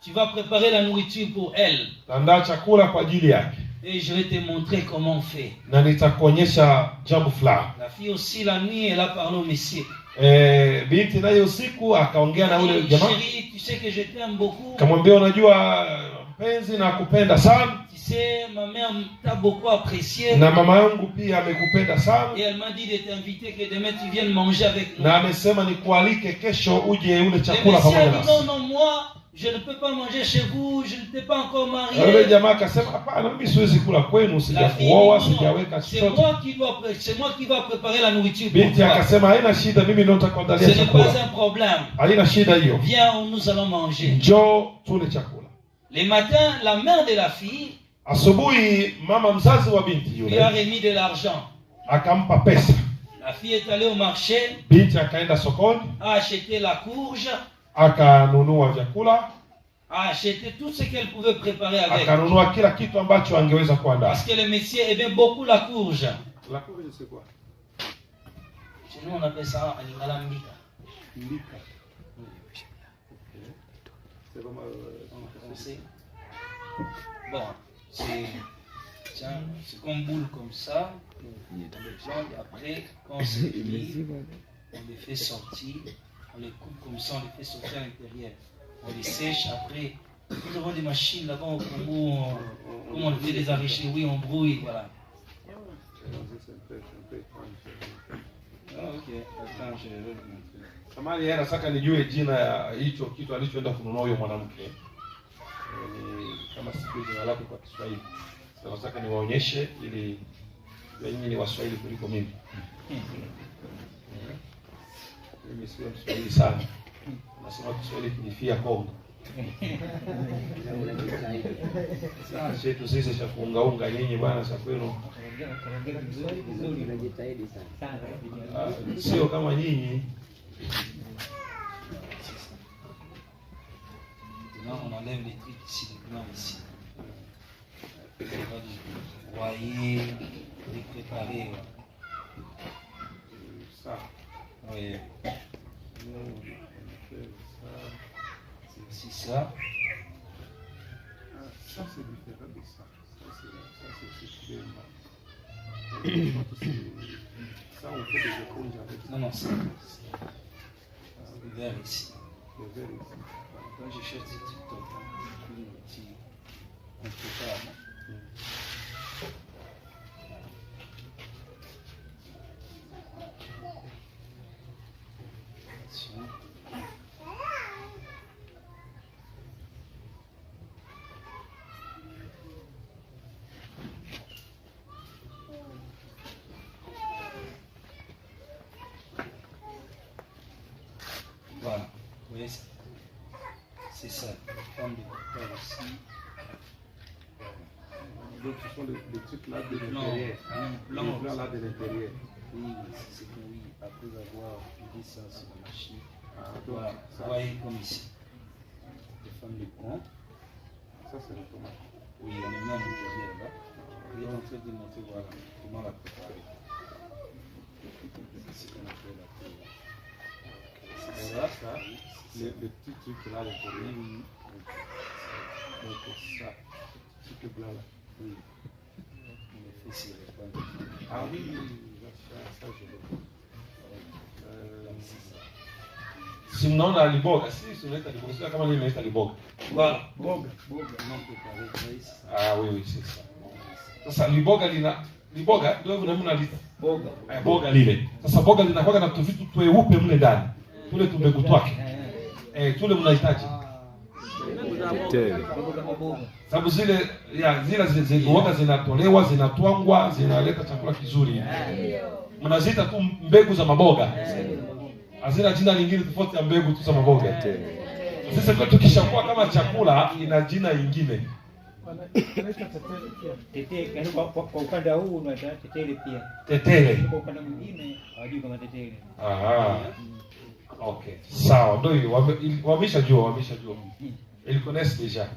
Tu vas préparer la nourriture pour elle. Taandaa chakula kwa ajili yake. Et je vais te montrer comment on fait. Na nitakuonyesha jambo fulani. La fille aussi, la nuit, elle a parlé au monsieur. Binti naye usiku akaongea na ule jamaa. Chérie, tu sais que je t'aime beaucoup. Kamwambia unajua mpenzi na kupenda sana. Tu sais ma mère t'a beaucoup apprécié. Na mama yangu pia amekupenda sana. Et elle m'a dit de t'inviter que demain tu viennes manger avec nous. Na amesema nikualike kesho uje ule chakula pamoja nasi. Non, moi je ne peux pas manger chez vous, je ne t'ai pas encore marié. Yule jamaa akasema hapana, mimi siwezi kula kwenu, sijakuoa, sijaweka chochote. C'est moi qui dois préparer la nourriture pour Binti akasema haina shida, mimi ndio nitakuandalia chakula. Ce n'est pas un problème. Haina shida hiyo. Viens, nous allons manger. Njoo tule chakula. Le matin, la mère de la fille asubuhi mama mzazi wa binti lui a remis de l'argent. Akampa pesa. La fille est allée au marché. Binti akaenda sokoni. A acheté la courge. Akanunua vyakula. A acheté tout ce qu'elle pouvait préparer avec. Akanunua kila kitu ambacho angeweza kuandaa. Parce que le monsieur aimait beaucoup la courge. La courge c'est quoi? Chez nous on appelle ça alingala mbika. Mbika. C'est vraiment français. Bon, c'est comme boule comme ça. Et après, quand c'est fini, on les fait sortir. On les coupe comme ça, on les fait sortir à l'intérieur. On les sèche. Après, nous avons des machines là-bas au Congo. Comme on fait des arachides, oui, on brouille, voilà. Ah, ok, attends, je vais vous montrer. Samani yeye anataka nijue jina ya hicho kitu alichoenda kununua huyo mwanamke. Kama sijui jina lake kwa Kiswahili. Sasa nataka niwaonyeshe ili wenyewe ni Waswahili kuliko mimi. Mimi sio Mswahili sana. Nasema Kiswahili kinifia Kongo. Sasa chetu sisi cha kuungaunga nyinyi bwana cha kwenu. Sio kama nyinyi. Maintenant, on enlève les trucs ici, les blancs ici. On va broyer, les préparer. Ça. Oui. C'est aussi ça. Ça, c'est différent de ça. Ça, ça, on fait des éponges avec ça. Non, c'est le verre ici. Le verre ici. Quand je cherche des trucs, on prépare. Voilà, vous voyez ça? C'est ça, forme de coupeur aussi. Donc ce sont les trucs là de l'intérieur. Les blancs là de l'intérieur. Oui, c'est que oui, après avoir mis ça sur la machine. Voilà, vous voyez comme ici. Les formes de pont. Ça c'est le tomate. Oui, on est même là-bas. Il est en train de montrer voilà, comment la préparer. C'est ce qu'on appelle la préparation. C'est ça, les petits trucs là à l'intérieur. Oui. Donc ça, ce truc blanc là. Oui. On les fait sur les pommes. Ah oui, ça je le si mnaona liboga, si unaita liboga, sio kama mimi naita liboga. Voilà, boga. Non préparé, oui, c'est ça. Ah oui, c'est ça. Sasa liboga ndio hivyo mnalita. Boga. Boga lile. Sasa boga linakuwa na vitu tweupe mle ndani. Tule tumbegu twake. Tule mnahitaji. Sababu zile boga zinatolewa, zinatwangwa, zinaleta chakula kizuri. Mnazita tu mbegu za maboga. Hazina jina lingine tofauti ya mbegu tu za maboga. Sisi kwa tukishakuwa kama chakula ina jina lingine. Tetele, kwa upande huu unaita tetele pia. Tetele. Kwa upande mwingine hawajui kama tetele. Aha. Okay. Sawa, ndio wameshajua. Ils connaissent déjà.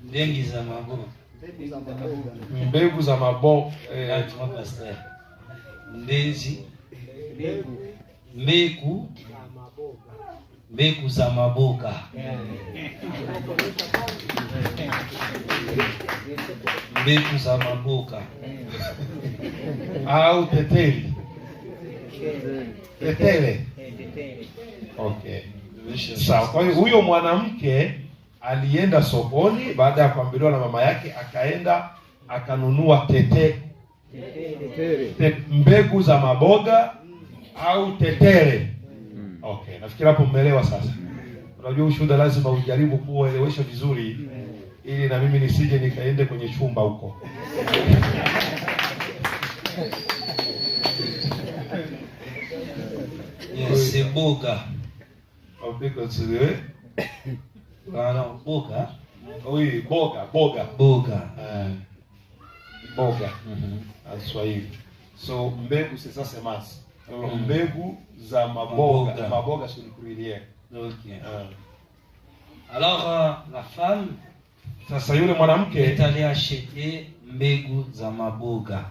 Mbegu za maboga. Mbegu za maboga. Pastor. Ndezi. Mbegu za maboga. Mbegu za maboga. au teteli? Tetele. Tetele. Okay. Je vais chercher Sawa. ça. Kwa hiyo huyo mwanamke alienda sokoni baada ya kuambiliwa na mama yake, akaenda akanunua mbegu za maboga au tetere. Okay, nafikiri hapo mmeelewa sasa. Unajua ushuhuda lazima ujaribu kuelewesha vizuri ili na mimi nisije nikaende kwenye chumba huko. Yes, c'est boga. Because Alors, boga. oui, boga. Boga. Boga. Mhm. Swahili. So mbegu sasa semasi. Mm. Mbegu za maboga. Maboga. Maboga si kuilie. Ok. Alors, la femme Sasa yule mwanamke est allée acheter mbegu za maboga.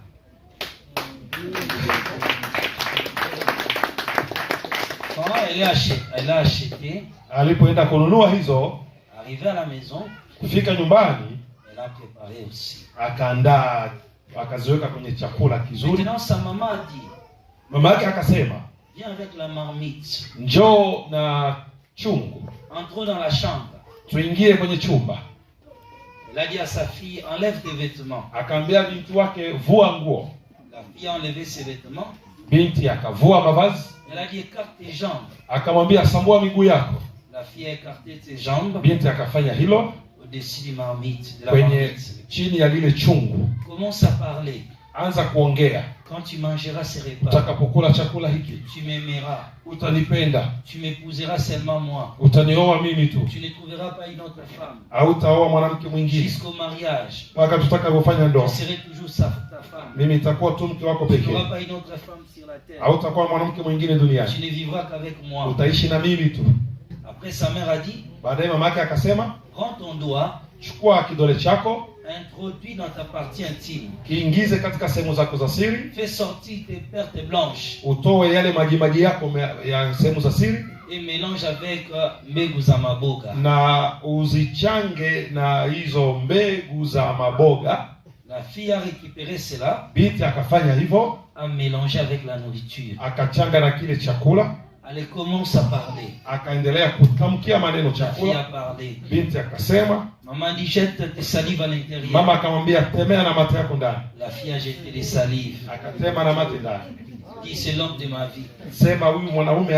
Quand elle a acheté, alipoenda kununua hizo, arrivée à la maison, kufika nyumbani elle a préparé aussi. akaandaa, akaziweka kwenye chakula kizuri. Maintenant, sa maman a dit, Mama yake akasema, viens avec la marmite, njoo na chungu, entrons dans la chambre. tuingie kwenye chumba. Elle a dit à sa fille, enlève tes vêtements. Akaambia binti wake, vua nguo. La fille a enlevé ses vêtements. Binti akavua mavazi. Elle a dit, écarte tes jambes. Akamwambia, sambua miguu yako. La fille a écarté ses jambes Binti akafanya hilo au-dessus du marmite, de la kwenye marmite. chini ya lile chungu. Commence à parler. Anza kuongea, Quand tu mangeras ces repas, utakapokula chakula hiki tu m'aimeras. utanipenda, Tu m'épouseras seulement moi. utanioa mimi tu, Tu ne trouveras pas une autre femme. hautaoa mwanamke mwingine Jusqu'au mariage, mpaka tutakapofanya je ndoa. serai toujours ta femme. Mimi nitakuwa tu mke wako Tu n'auras pekee, pas une autre femme sur la terre. hautakuwa mwanamke mwingine Tu duniani, ne vivras qu'avec moi. utaishi na mimi tu. Après, sa mère a dit, Baadaye mama yake akasema, prends ton doigt, chukua kidole chako, introduis dans ta partie intime. kiingize katika sehemu zako za siri, Fais sortir tes pertes blanches utoe yale majimaji yako ya sehemu za siri, et mélange avec mbegu za maboga. na uzichange na hizo mbegu za maboga. La fille a récupéré cela, Binti akafanya hivyo, a mélangé avec la nourriture. akachanga na kile chakula, Elle commence à parler. akaendelea kutamkia maneno La fille a chakula. parlé. Binti akasema, Maman dit, jette tes salives à l'intérieur. mama akamwambia, temea na mate yako ndani. La fille a jeté les salives. Akatema na mate ndani. Dit, c'est l'homme de ma vie. Sema, huyu mwanaume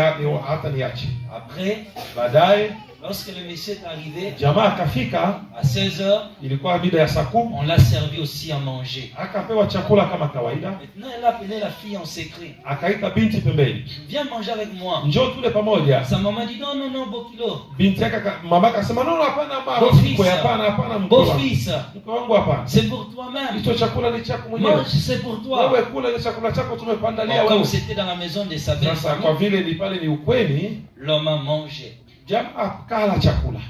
hata niache. Après, Baadaye lorsque le monsieur est arrivé, jamaa akafika, à 16h, ilikuwa mida ya saa 10, on l'a servi aussi à manger. akapewa chakula kama kawaida. Maintenant, elle a appelé la fille en secret. Akaita binti pembeni, Viens manger avec moi. njoo tule pamoja. Sa maman dit, non, non, non, Bokilo. Binti yake mama akasema, no, hapana mama, Beau-fils. hapana mke wangu. Beau-fils, Mke wangu hapana. c'est pour toi-même. Hicho chakula ni chako mwenyewe. Mange, c'est pour toi. Wewe kula ile chakula chako tumekuandalia Bon, comme wewe. c'était dans la maison de sa belle Sasa kwa famille, vile ni pale ni ukweni, l'homme a mangé. jamaa kala chakula.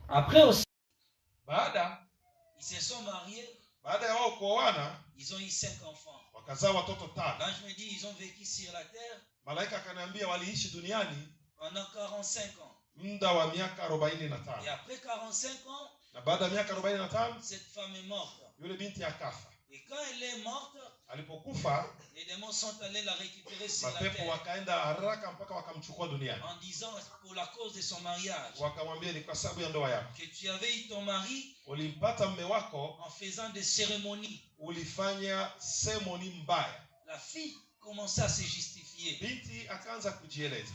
Après aussi, Baada ils se sont mariés, ya wao kuoana, ils ont eu 5 enfants. wakazaa watoto 5. Quand je me dis, ils ont vécu sur la terre Malaika akaniambia waliishi duniani pendant 45 ans. muda wa miaka Et 45. après 45 ans, Na baada ya miaka 45 cette femme est morte. yule binti akafa. Et quand elle est morte, Alipokufa, les démons sont allés la récupérer sur la mapepo terre wakaenda haraka mpaka wakamchukua duniani. en disant, pour la cause de son mariage, Wakamwambia ni kwa sababu ya ndoa yako. que tu avais eu ton mari Ulimpata mume wako, en faisant des cérémonies. ulifanya seremoni mbaya. La fille commençait à se justifier. Binti akaanza kujieleza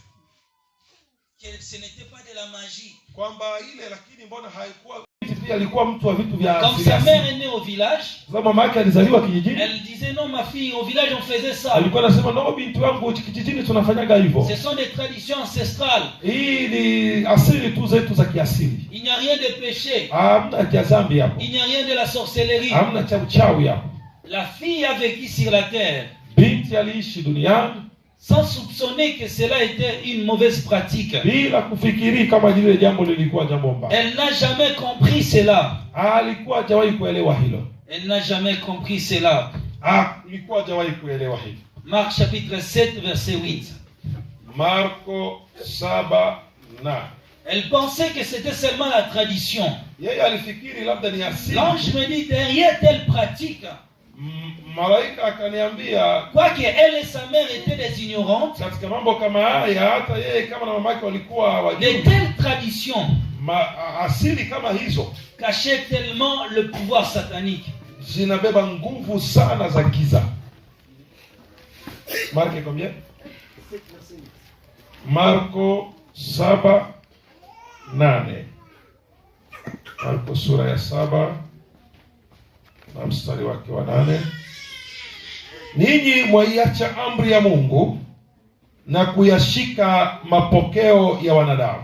Que ce n'était pas de la magie. kwamba ile, lakini mbona haikuwa. Binti pia alikuwa mtu wa vitu vya Comme asili. sa mère est née au village, Sababu mama yake alizaliwa kijijini, elle disait, non, ma fille, au village, on faisait ça. alikuwa anasema no, binti wangu kijijini tunafanyaga hivyo. Ce sont des traditions ancestrales. Hii ni asili tu zetu za kiasili. Il n'y a rien de péché. Hamna cha dhambi hapo. Il n'y a rien de la sorcellerie. Hamna cha uchawi hapo. La fille a vécu sur la terre Binti aliishi duniani sans soupçonner que cela était une mauvaise pratique. bila kufikiri kama lile jambo lilikuwa jambo mbaya. Elle n'a jamais compris cela. Alikuwa hajawahi kuelewa hilo. Elle n'a jamais compris cela. Alikuwa hajawahi kuelewa hilo. Marc chapitre 7 verset 8. Marko 7:8. Elle pensait que c'était seulement la tradition. Yeye alifikiri labda ni asili. L'ange me dit, derrière telle pratique, Malaika akaniambia, quoique elle et sa mère étaient des ignorantes, katika mambo kama haya hata yeye kama na mamake walikuwa de hawajui. telles traditions Asili kama hizo cachaient tellement le pouvoir satanique. zinabeba nguvu sana za giza. Marko combien? Marko 7:8. Marko sura ya 7 na mstari wake wa 8. Ninyi mwaiacha amri ya Mungu na kuyashika mapokeo ya wanadamu.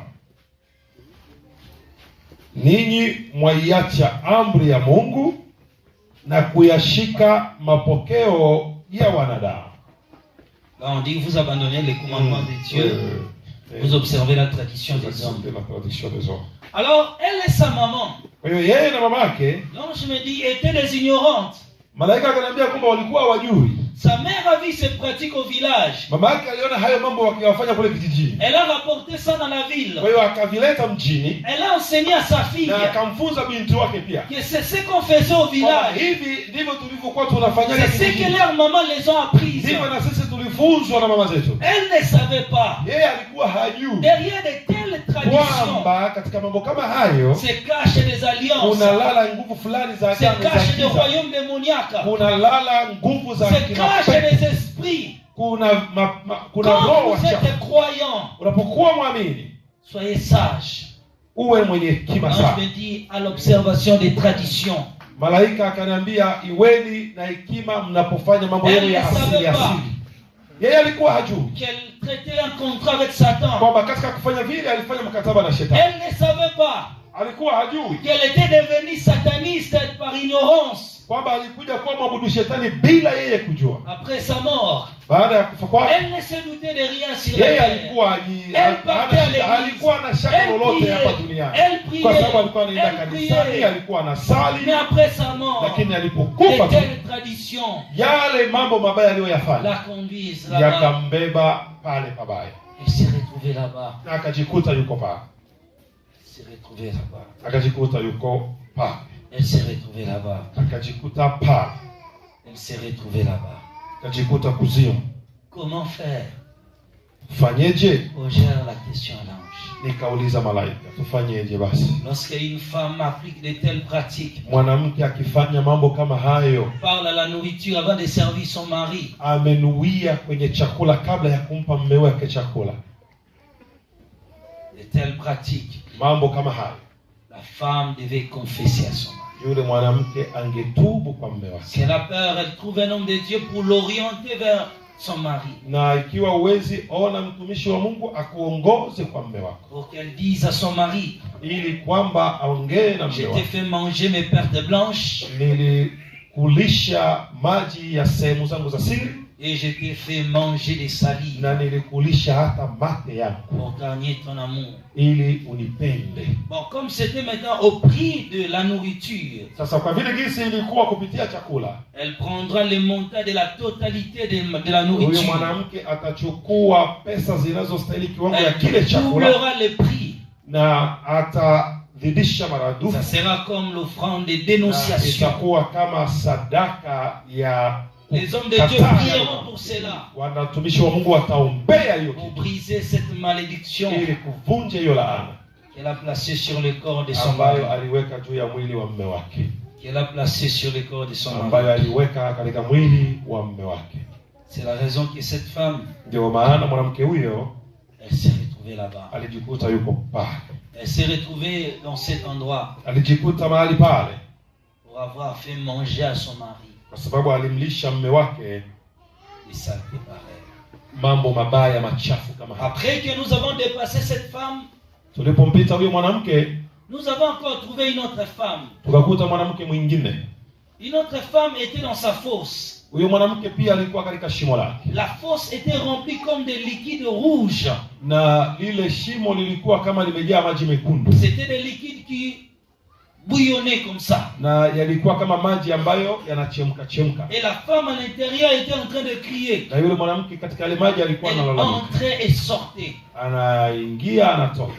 Ninyi mwaiacha amri ya Mungu na kuyashika mapokeo ya wanadamu. On dit vous abandonnez les commandements de Dieu, vous observez la tradition des hommes. Alors elle et sa maman, yeye na mamake, donc je me dis, étaient des ignorantes. Malaika akaniambia kwamba walikuwa hawajui. Sa mère a vu ces pratiques au village. Mamake aliona hayo mambo wakiwafanya kule kijijini. Elle a rapporté ça dans la ville. Kwa hiyo akavileta mjini. Elle a enseigné à sa fille. Na akamfunza binti wake pia. Que c'est ce qu'on faisait au village. Hivi ndivyo tulivyokuwa tunafanya kijijini. C'est ce que leurs mamans les ont appris. Ndivyo na sisi tulifunzwa na mama zetu. Elle ne savait pas. Yeye alikuwa hajui. Derrière de telles traditions. Kwamba katika mambo kama hayo se cachent des alliances. Kunalala nguvu fulani za agano. Se cachent des royaumes démoniaques. Kunalala nguvu za se cachent des esprits. Kuna roho wa chafu. Croyant, unapokuwa mwamini, soyez sage, uwe mwenye hekima sana. Je dis à l'observation des traditions. Malaika akaniambia iweni na hekima mnapofanya mambo yenu ya asili. Yeye alikuwa hajui qu'elle traitait un contrat avec Satan. Kwamba katika kufanya vile alifanya mkataba na shetani. Elle ne savait pas. Alikuwa hajui qu'elle était devenue sataniste par ignorance. Kwamba alikuja kuwa mwabudu shetani bila yeye kujua. Après sa mort, baada ya kufa kwake, elle ne se doutait de rien sur la terre. Yeye alikuwa na shaka lolote hapa duniani. Kwa sababu alikuwa anaenda kanisani, alikuwa anasali. Mais après sa mort, lakini alipokufa, tradition, yale mambo mabaya aliyoyafanya la conduise là-bas, yakambeba pale pabaya. Il s'est retrouvé là-bas. Akajikuta yuko pale. S'est retrouvé là-bas. Akajikuta yuko pale. Elle s'est retrouvée là-bas. Akajikuta pale. Elle s'est retrouvée là-bas. Akajikuta kuzimu. Comment faire? Fanyeje? Pose la question à l'ange. Nikauliza malaika, tufanyeje basi? Lorsque une femme applique de telles pratiques, mwanamke akifanya mambo kama hayo, parle à la nourriture avant de servir son mari, amenuia kwenye chakula kabla ya kumpa mume wake chakula. De telles pratiques, mambo kama hayo, la femme devait confesser à son mari. Yule mwanamke angetubu kwa mume wake. C'est la peur, elle trouve un homme de Dieu pour l'orienter vers son mari. Na ikiwa uwezi ona mtumishi wa Mungu akuongoze kwa mume wako, pour qu'elle dise à son mari, ili kwamba aongee na mume wako, je t'ai fait manger mes pertes blanches, nilikulisha maji ya sehemu zangu za siri, et je t'ai fait manger des salives, na nilikulisha hata mate yako, pour gagner ton amour, ili unipende. Bon, comme c'était maintenant au prix de la nourriture, sasa kwa vile gisi ilikuwa kupitia chakula, elle prendra le montant de la totalité de la nourriture. Huyo mwanamke atachukua pesa zinazostahili kiwango ya kile chakula, doublera le prix, na atazidisha maradufu. Ça sera comme l'offrande de dénonciation. Itakuwa kama sadaka ya les hommes de Dieu prieront pour cela. Wanatumishi wa Mungu wataombea hiyo pour briser cette malédiction ili kuvunja hiyo laana qu'elle a placée sur le corps de son mari, ambayo aliweka juu ya mwili wa mume wake, qu'elle a placée sur le corps de son mari, ambayo aliweka katika mwili wa mume wake. C'est la raison que cette femme, ndio maana mwanamke huyo, elle s'est retrouvée là-bas. Alijikuta yuko pale. Elle s'est retrouvée dans cet endroit. Alijikuta mahali pale pour avoir fait manger à son mari, kwa sababu alimlisha mume wake les saletés pareilles, mambo mabaya machafu kama haya. Après que nous avons dépassé cette femme, tulipompita huyo mwanamke, nous avons encore trouvé une autre femme. Tukakuta mwanamke mwingine. Une autre femme était dans sa fosse. Huyo mwanamke pia alikuwa katika shimo lake. La fosse était remplie comme de liquide rouge. Na lile shimo lilikuwa kama limejaa maji mekundu. C'était des liquides qui bouillonnaient comme ça. Na yalikuwa kama maji ambayo yanachemka chemka. Et la femme à l'intérieur était en train de crier. Na yule mwanamke katika yale maji alikuwa analalamika. Entrait et sortait. Anaingia anatoka.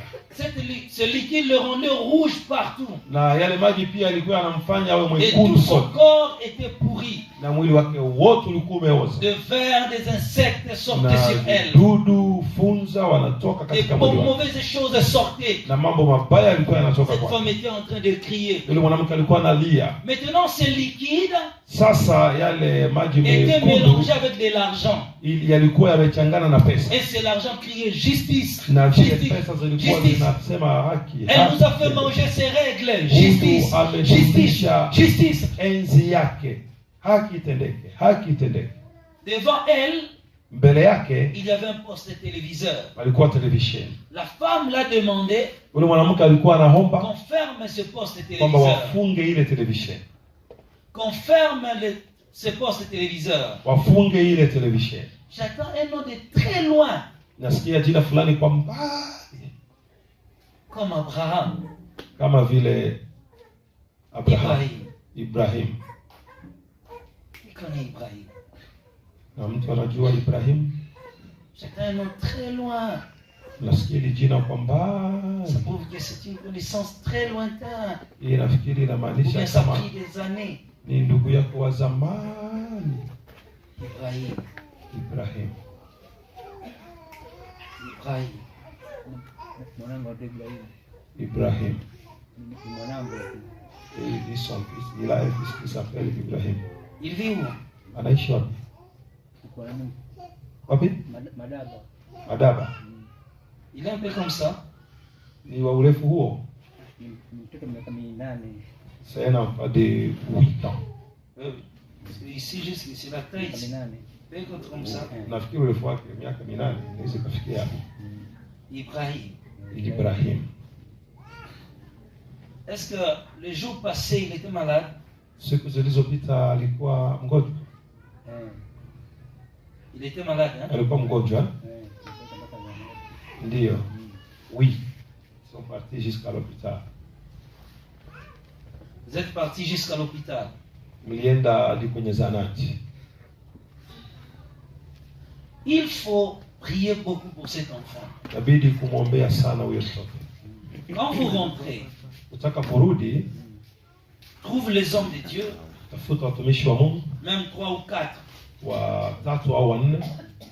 Ce liquide le rendait rouge partout. Na yale maji pia yalikuwa yanamfanya awe mwekundu. Et tout son corps était pourri. na mwili wake wote ulikuwa umeoza, de vers, des insectes sortaient na sur elle, dudu funza wanatoka des katika mwili wake, mauvaises choses sortaient. na mambo mabaya yalikuwa yanatoka Cette kwake. femme était en train de crier. Yule mwanamke alikuwa analia. Maintenant, ce liquide Sasa yale maji était mekundu mélangé avec de l'argent. yalikuwa yamechangana na pesa, Et c'est l'argent criait justice, na zile justice, pesa zilikuwa justice. zinasema haki. Elle nous a fait haki. manger ses règles. Mungu Justice, justice, amefundisha justice. enzi yake, haki itendeke, haki itendeke. Devant elle, Mbele yake il y avait un poste de téléviseur. alikuwa televisheni. La femme l'a demandé Ule mwanamke alikuwa anaomba qu'on ferme ce poste de kwamba téléviseur. wafunge ile televisheni, Qu'on ferme ce poste de téléviseur. wafunge ile televisheni. J'attends un nom de très loin, Nasikia jina fulani kwa mbali, comme Abraham, kama vile Abraham, Ibrahim. Ibrahim. Qui connaît Ibrahim? Na mtu anajua Ibrahim, J'attends un nom très loin. nasikia ile jina kwa Ça mbali. prouve que c'est une connaissance très lointaine. Hii nafikiri Ou bien inamaanisha ça a kama pris des années. ni ndugu yako wa zamani. Ibrahim. Ibrahim. Ibrahim. Mwanangu wa Ibrahim. Ibrahim. Ni mwanangu. Et son fils, il a un fils qui s'appelle Ibrahim. Il vit où? Anaishi wapi? Kwa nani? Wapi? Madaba. Madaba. Il est un peu comme ça. Ni wa urefu huo. Ni mtoto miaka 8. C'est un enfant de 8 ans. Parce que ici, juste, c'est la taille. Miaka 8. Peut-être comme ça. Nafikiri urefu wake miaka 8 inaweza kufikia hapo. Ibrahim. Ibrahim. Est-ce que le jour passé, il était malade? Siku zilizopita alikuwa mgonjwa. Il était malade, hein? Alikuwa mgonjwa. Ndio. Oui. Ils sont partis jusqu'à l'hôpital. Vous êtes parti jusqu'à l'hôpital. Mlienda hadi kwenye zahanati. Il faut prier beaucoup pour cet enfant. Inabidi kumwombea sana huyo mtoto. Quand vous rentrez, Utakaporudi, trouve les hommes de Dieu, tafuta watumishi wa Mungu même 3 ou 4. watatu au wanne,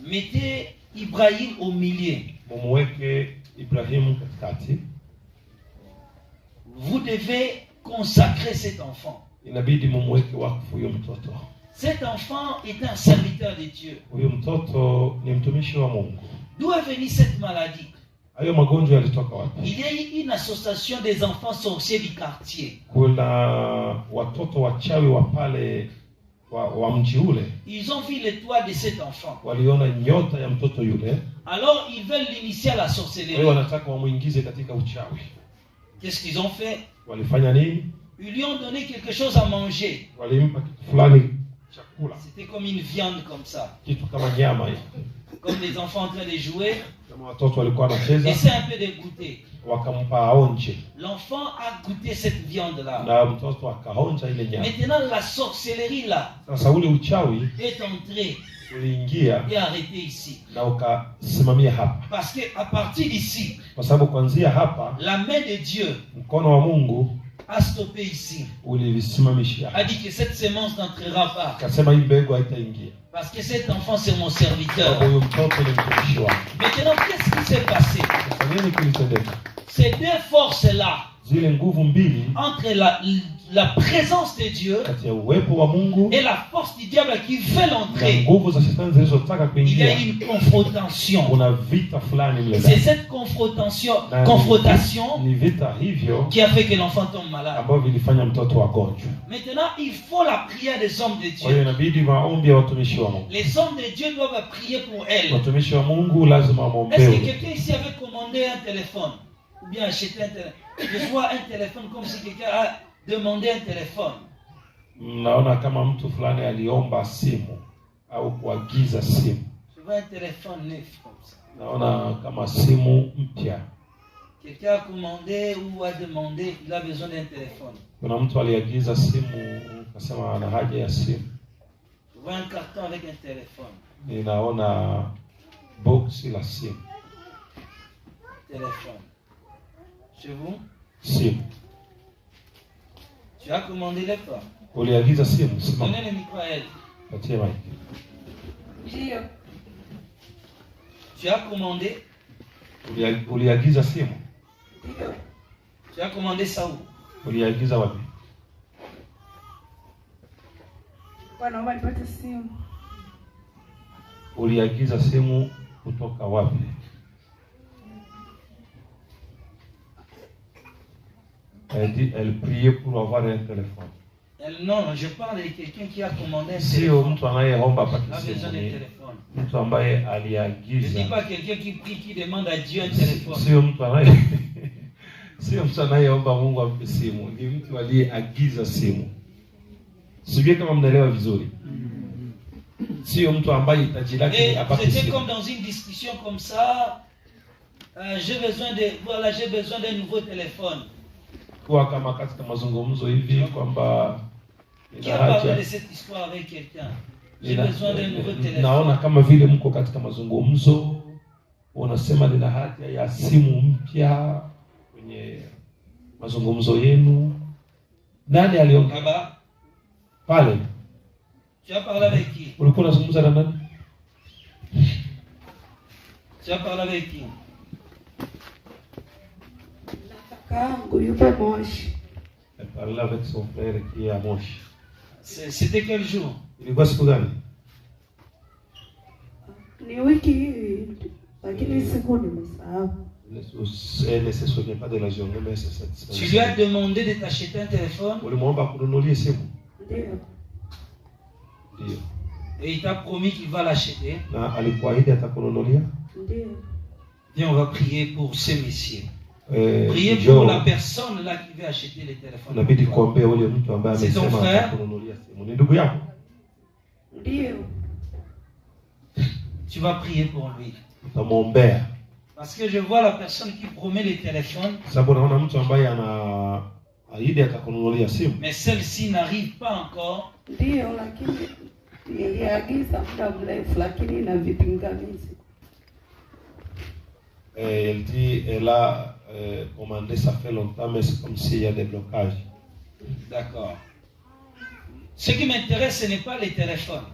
Mettez Ibrahim au milieu. mumuweke Ibrahimu katikati. Vous devez consacrer cet enfant. Inabidi mumuweke wakfu huyo mtoto. Cet enfant est un serviteur de Dieu. Huyo mtoto ni mtumishi wa Mungu. D'où est venue cette maladie? Hayo magonjwa yalitoka wapi? Il y a eu une association des enfants sorciers du quartier. Kuna watoto wachawi wa pale wa mji ule. Ils ont vu l'étoile de cet enfant. Waliona nyota ya mtoto yule. Alors ils veulent l'initier à la sorcellerie. Wao wanataka wamuingize katika uchawi. Qu'est-ce qu'ils ont fait? Walifanya nini? Ils lui ont donné quelque chose à manger. Walimpa kitu fulani chakula. C'était comme une viande comme ça. Kitu kama nyama hivi. Comme les enfants en train de jouer. Kama watoto walikuwa wanacheza. Essaie un peu de goûter. Wakampa aonje. L'enfant a goûté cette viande-là. Na mtoto akaonja ile nyama. Maintenant la sorcellerie là Sasa ule uchawi est entrée uliingia et arrêtée ici. na ukasimamia hapa. Parce que à partir d'ici, Kwa sababu kuanzia hapa la main de Dieu mkono wa Mungu a stoppé ici. ulivisimamishia. A dit que cette semence n'entrera pas. Akasema hii mbegu haitaingia. Parce que cet enfant c'est mon serviteur. Huyo mtoto ni mtumishi wangu. Maintenant, qu'est-ce qui s'est passé? Sasa nini kilitendeka? Ces deux forces-là, Zile nguvu mbili entre la présence de Dieu kati ya uwepo wa Mungu et la force du diable qui veut na l'entrer, nguvu za shetani zilizotaka il y a kuingia, une confrontation. kuna vita fulani mle C'est ndani. cette confrontation Ni vita hivyo qui a fait que l'enfant tombe malade. ambavyo vilifanya mtoto agonjwe. Maintenant, il faut la prière des hommes de Kwa hiyo Dieu. inabidi maombi ya watumishi wa Mungu. Les hommes de Dieu doivent prier pour elle. Watumishi wa Mungu lazima Est-ce que waombewe. quelqu'un ici avait commandé un téléphone? Ou bien acheté un téléphone? Je vois un téléphone comme si quelqu'un a demandé un téléphone. Mnaona kama mtu fulani aliomba simu au kuagiza simu. Je vois un téléphone neuf comme ça. Naona kama simu mpya. Quelqu'un a commandé ou a demandé, il a besoin d'un téléphone. Kuna mtu aliagiza simu akasema ana haja ya simu. Je vois un carton avec un téléphone. Ninaona box la simu. Téléphone. Chez vous? Simu. Tu as commandé les pas. Uliagiza simu, simama. Donnez le micro à elle. Patie mic. Ndio. Tu as commandé? Uliagiza simu? Ndio. Tu as commandé ça où? Uliagiza wapi? Kwa naomba nipate simu. Uliagiza simu kutoka wapi? Elle priait pour avoir un téléphone. Non, je parle de quelqu'un qui a commandé un Sio téléphone. mtu anayeomba apate A besoin simu, d'un ni téléphone. mtu ambaye Je aliagiza. dis pas quelqu'un qui prie, qui demande à Dieu un téléphone. Sio mtu anayeomba Mungu ampe simu, ni mtu aliyeagiza simu. Sijui kama mnaelewa vizuri. Sio mtu ambaye hitaji lake Et apate c'était simu. comme dans une discussion comme ça. J'ai besoin d'un nouveau téléphone. Kwa kama katika mazungumzo hivi kwamba Qui a parlé de cette histoire avec quelqu'un? J'ai besoin d'un nouveau téléphone. naona kama vile mko katika mazungumzo, unasema nina haja ya simu mpya kwenye mazungumzo yenu. Nani aliongea Là-bas, pale? tu as parlé avec qui? Ulikuwa unazungumza na nani? Tu as parlé avec qui? Kakaangu yupo Moshi. Elle parlait avec son frère qui est à Moshi. C'était quel jour? Ilikuwa siku gani? Ni wiki hii lakini siku nimesahau. Elle ne se souvient pas de la journée, mais c'est cette Tu lui as demandé de t'acheter un téléphone ulimwomba kununulia simu? Ndio. Ndio. et il t'a promis qu'il va l'acheter. Na alikuahidi atakununulia? Ndio. Viens, on va prier pour ce monsieur. Priez Njoo. pour la personne là qui veut acheter les téléphones. Unabidi kuombea ule mtu ambaye C'est ton amesema frère? atakununulia simu. Ni ndugu yako? Ndio. Tu vas prier pour lui. Utamwombea. Parce que je vois la personne qui promet les téléphones, Sababu naona mtu ambaye ana ahidi atakununulia simu. mais celle-ci n'arrive pas encore. Ndio, lakini niliagiza muda mrefu lakini ina vipingamizi. Elle dit, elle a commandé ça fait longtemps, mais c'est comme s'il y a des blocages. D'accord. Ce qui m'intéresse, ce n'est pas les téléphones.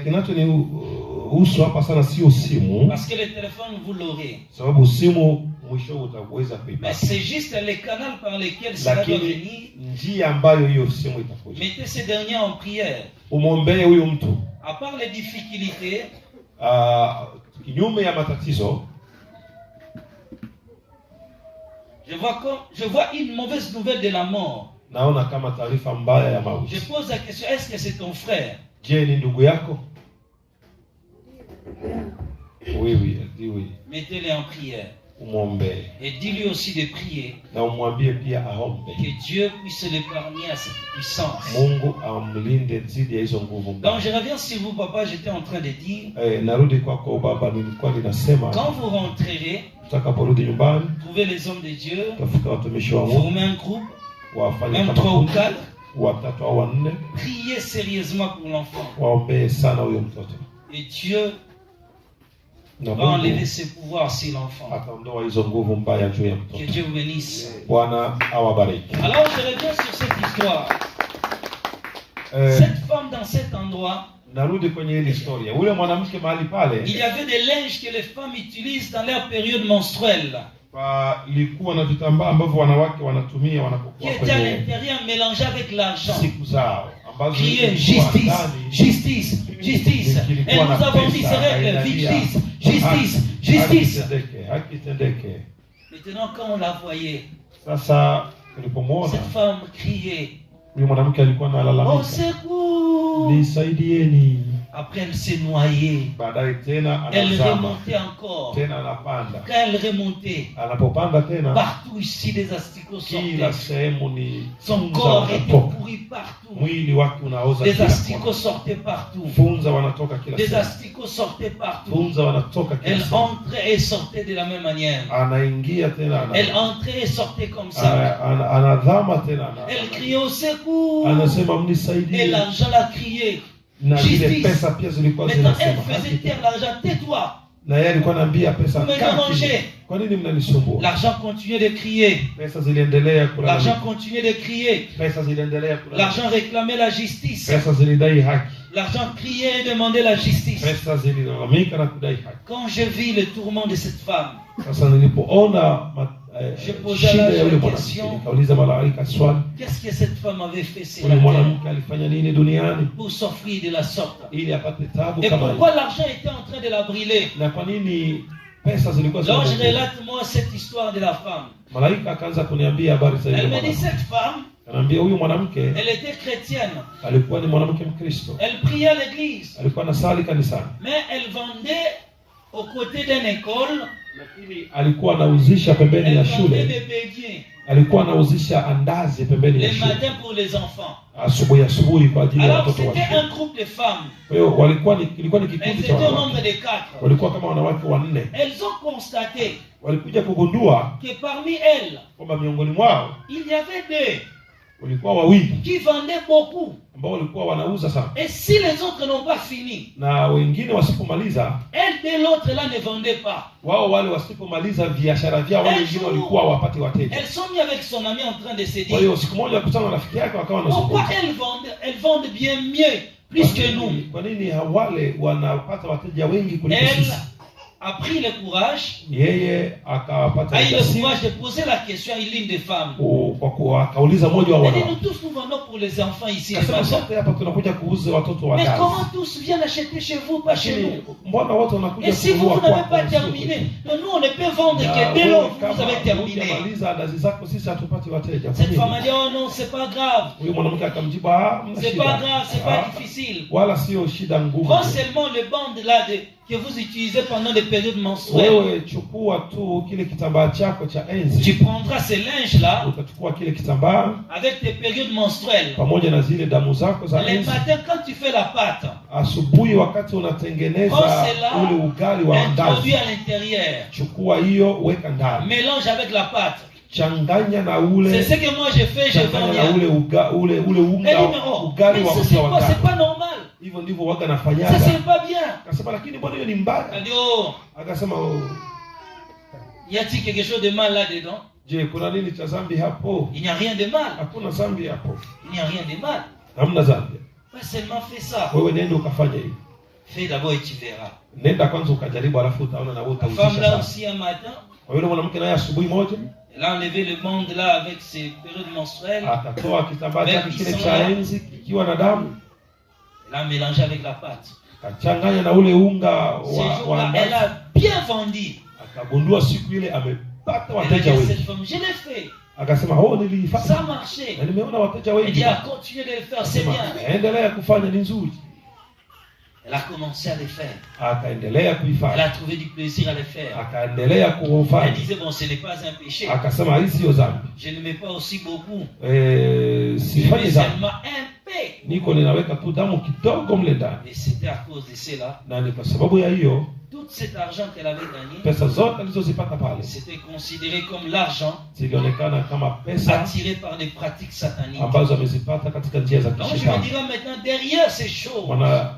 Kinachonihusu hapa sana sio simu, Parce que les téléphones, vous l'aurez. sababu simu mwisho utaweza Mais kuipata, c'est juste les canaux par lesquels cela doit lakini venir. njia ambayo hiyo simu itakuja. Mettez ces derniers en prière. Umwombee huyu mtu. À part les difficultés, Kinyume ya matatizo, je vois une mauvaise nouvelle de la mort. naona kama taarifa mbaya ya mauti. Je pose la question, est-ce que c'est ton frère? Je, ni ndugu yako? Oui, elle dit oui. Mettez-les en prière. Umwombee. Et dis-lui aussi de prier. Na umwambie pia aombe. Que Dieu puisse l'épargner à cette puissance. Mungu amlinde dhidi ya hizo nguvu mbaya. Donc je reviens sur vous, papa, j'étais en train de dire. Narudi kwako baba, nilikuwa ninasema Quand vous rentrerez, utakaporudi nyumbani, trouvez les hommes de Dieu, tafuta watumishi wa vous Mungu, formez un groupe, wafanye même kama 3 ou kundi, 4, watatu au wanne, priez sérieusement pour l'enfant. waombee sana huyo mtoto. Et Dieu Na va enlever Mungu ses pouvoirs sur l'enfant. ataondoa hizo nguvu mbaya juu ya Que mtoto. Dieu vous bénisse. Bwana awabariki. Alors je reviens sur cette histoire. Cette femme dans cet endroit, Narudi kwenye hili historia. Ule mwanamke mahali pale, il y avait des linges que les femmes utilisent dans leur période menstruelle, palikuwa na vitambaa ambavyo wanawake wanatumia qui wanapokuwa étaient à kwenye l'intérieur mélangés avec l'argent. siku zao, ambazo Crier zilikuwa justice, ndani. justice, justice. Et nous avons dit c'est règle, justice, justice, justice. Haki itendeke. Maintenant quand on la voyait, Sasa tulipomwona cette femme criait, huyu mwanamke alikuwa au analalamika, secours. nisaidieni. Après elle s'est noyée. Baadaye tena Elle anazama, remontait encore. tena anapanda. Quand elle remontait, Anapopanda tena, partout ici des asticots kila sortaient. sehemu ni Son funza corps était wanatoka, pourri partout. mwili wake unaoza Des kila asticots kona. sortaient partout. Funza wanatoka kila Des sehemu, asticots sortaient partout. funza wanatoka kila Elle sehemu. entrait et sortait de la même manière. Anaingia tena Elle entrait et sortait comme ça. anadhama tena Elle criait au secours. anasema Et mnisaidie. l'argent l'a crié. Na zile Justice. pesa pia zilikuwa Maintenant, elle zinasema faisait haki. taire l'argent. Tais-toi. Na yeye alikuwa anaambia pesa Vous me dérangez. Kwa nini mnanisumbua? L'argent continuait de crier. Pesa ziliendelea kulalamika. L'argent continuait de crier. Pesa ziliendelea kulalamika. L'argent réclamait la justice. Pesa zilidai haki. L'argent criait et demandait la justice. Pesa zililalamika na kudai haki. Quand je vis le tourment de cette femme, Sasa nilipoona je posais shida ya la yule mwanamke, question, nikauliza malaika swali, qu'est-ce que cette femme avait fait sur yule la terre mwanamke alifanya nini duniani pour s'offrir de la sorte? ili apate tabu Et kama pourquoi hii? l'argent était en train de la brûler? Na kwa nini pesa zilikuwa L'ange zinazokuwa? relate moi cette histoire de la femme. Malaika akaanza kuniambia habari za yule Elle me dit, mwanamke. cette femme, Ananiambia huyu mwanamke elle était chrétienne. alikuwa ni mwanamke Mkristo. Elle priait à l'église. Alikuwa anasali kanisani. Mais elle vendait aux côtés d'une école, Lakini alikuwa anauzisha pembeni elle ya vendait shule. des beignets Alikuwa anauzisha andazi pembeni ya les shule. matins pour les enfants. Asubuhi kwa ajili ya Alors watoto wa c'était shule. un groupe de femmes. Kwa hiyo ilikuwa ni Elles kikundi cha étaient au wanawake. nombre de 4. Walikuwa kama wanawake wanne. Elles ont constaté Walikuja kugundua que parmi elles, kwamba miongoni mwao il y avait deux walikuwa wawili qui vendaient beaucoup. ambao walikuwa wanauza sana, Et si les autres n'ont pas fini, na wengine wasipomaliza, elles de l'autre là ne vendaient pas. wao wale wasipomaliza biashara vyao, wale wengine walikuwa hawapati wateja. Elles sont mises avec son ami en train de se Kwa dire, hiyo siku moja akutana na rafiki yake, wakawa pourquoi wanazungumza, elles vendent bien mieux, plus que nous? kwa nini wale wanapata wateja wengi kuliko Elle sisi? a pris le courage, Yeye akapata a eu le ujasiri courage de poser la question à l'une des femmes. kwa kuwa akauliza mmoja wa Elle dit, wanawake, nous tous nous vendons pour les enfants ici. Les akasema enfants. sote hapa tunakuja kuuza watoto wa Mais kazi, comment tous viennent acheter chez vous, pas chez lakini nous? mbona wote wanakuja Et si vous, kununua vous n'avez kwako pas na sio terminé, kwetu? nous on ne peut vendre Na que dès wewe lors que kama vous avez terminé. hujamaliza andazi zako, sisi hatupati wateja. Kwa Cette nini? femme a dit, oh non, c'est pas grave. Huyo mwanamke akamjibu, mna C'est shida. pas grave, c'est pas Ah, difficile. wala sio shida ngumu. Prends seulement le bande là que vous utilisez pendant des périodes menstruelles. Wewe chukua tu kile kitambaa chako cha Tu enzi, prendras ce linge là utachukua kile kitambaa avec tes périodes menstruelles. pamoja na zile damu zako za Les enzi. matins, quand tu fais la pâte, Asubuhi wakati unatengeneza prends cela, ule ugali wa introduis andazi, à l'intérieur. chukua hiyo, weka ndani, Mélange avec la pâte. changanya na C'est ule, ce que moi je fais, je vends changanya na bien. ule ule Elle dit, unga, mais oh, ugali mais wa ça c'est unga wa quoi? C'est ngano. pas normal. Hivyo ndivyo waga Ça nafanyaga. c'est pas bien. Akasema lakini mbona hiyo ni mbaya? Elle dit, oh, Akasema y a-t-il quelque chose de mal là-dedans? je, kuna nini cha dhambi hapo? Il n'y a rien de mal. Hakuna dhambi hapo, Il n'y a rien de mal. hamna dhambi. Pas seulement fais ça. Wewe nenda ukafanya hivi, Fais d'abord et tu verras. nenda kwanza ukajaribu, alafu utaona na wewe La femme utauzisha là sana. aussi un matin, Kwa yule mwanamke naye asubuhi moja elle a enlevé le bande là avec ses périodes menstruelles. akatoa kitambaa chake Avec kile qui cha sont enzi kikiwa na damu, Elle a mélangé avec la pâte. akachanganya na ule unga Ces wa jours-là, elle andazi, a bien vendu. akagundua siku ile amepata Elle a wateja dit à wengi. cette femme, je l'ai fait. Akasema Ça nilifanya marchait. na nimeona wateja Elle wengi. dit, ah, continue de le faire, c'est Akasema bien. endelea kufanya, ni nzuri. Elle a commencé à le faire. Akaendelea Elle kuifanya, a trouvé du plaisir à le faire. akaendelea Elle kufanya, disait, bon, ce n'est pas un péché. akasema hii sio dhambi, Je ne mets pas aussi beaucoup. eh, Je sifanyi mets dhambi, seulement un peu. niko ninaweka tu damu kidogo mle ndani, Et c'était à cause de cela. na ni kwa sababu ya hiyo Tout cet argent qu'elle avait gagné, pesa zote alizozipata pale c'était considéré comme l'argent zilionekana kama pesa attiré par des pratiques sataniques. ambazo amezipata katika njia za Donc je me kishetani. dirais maintenant, derrière ces choses,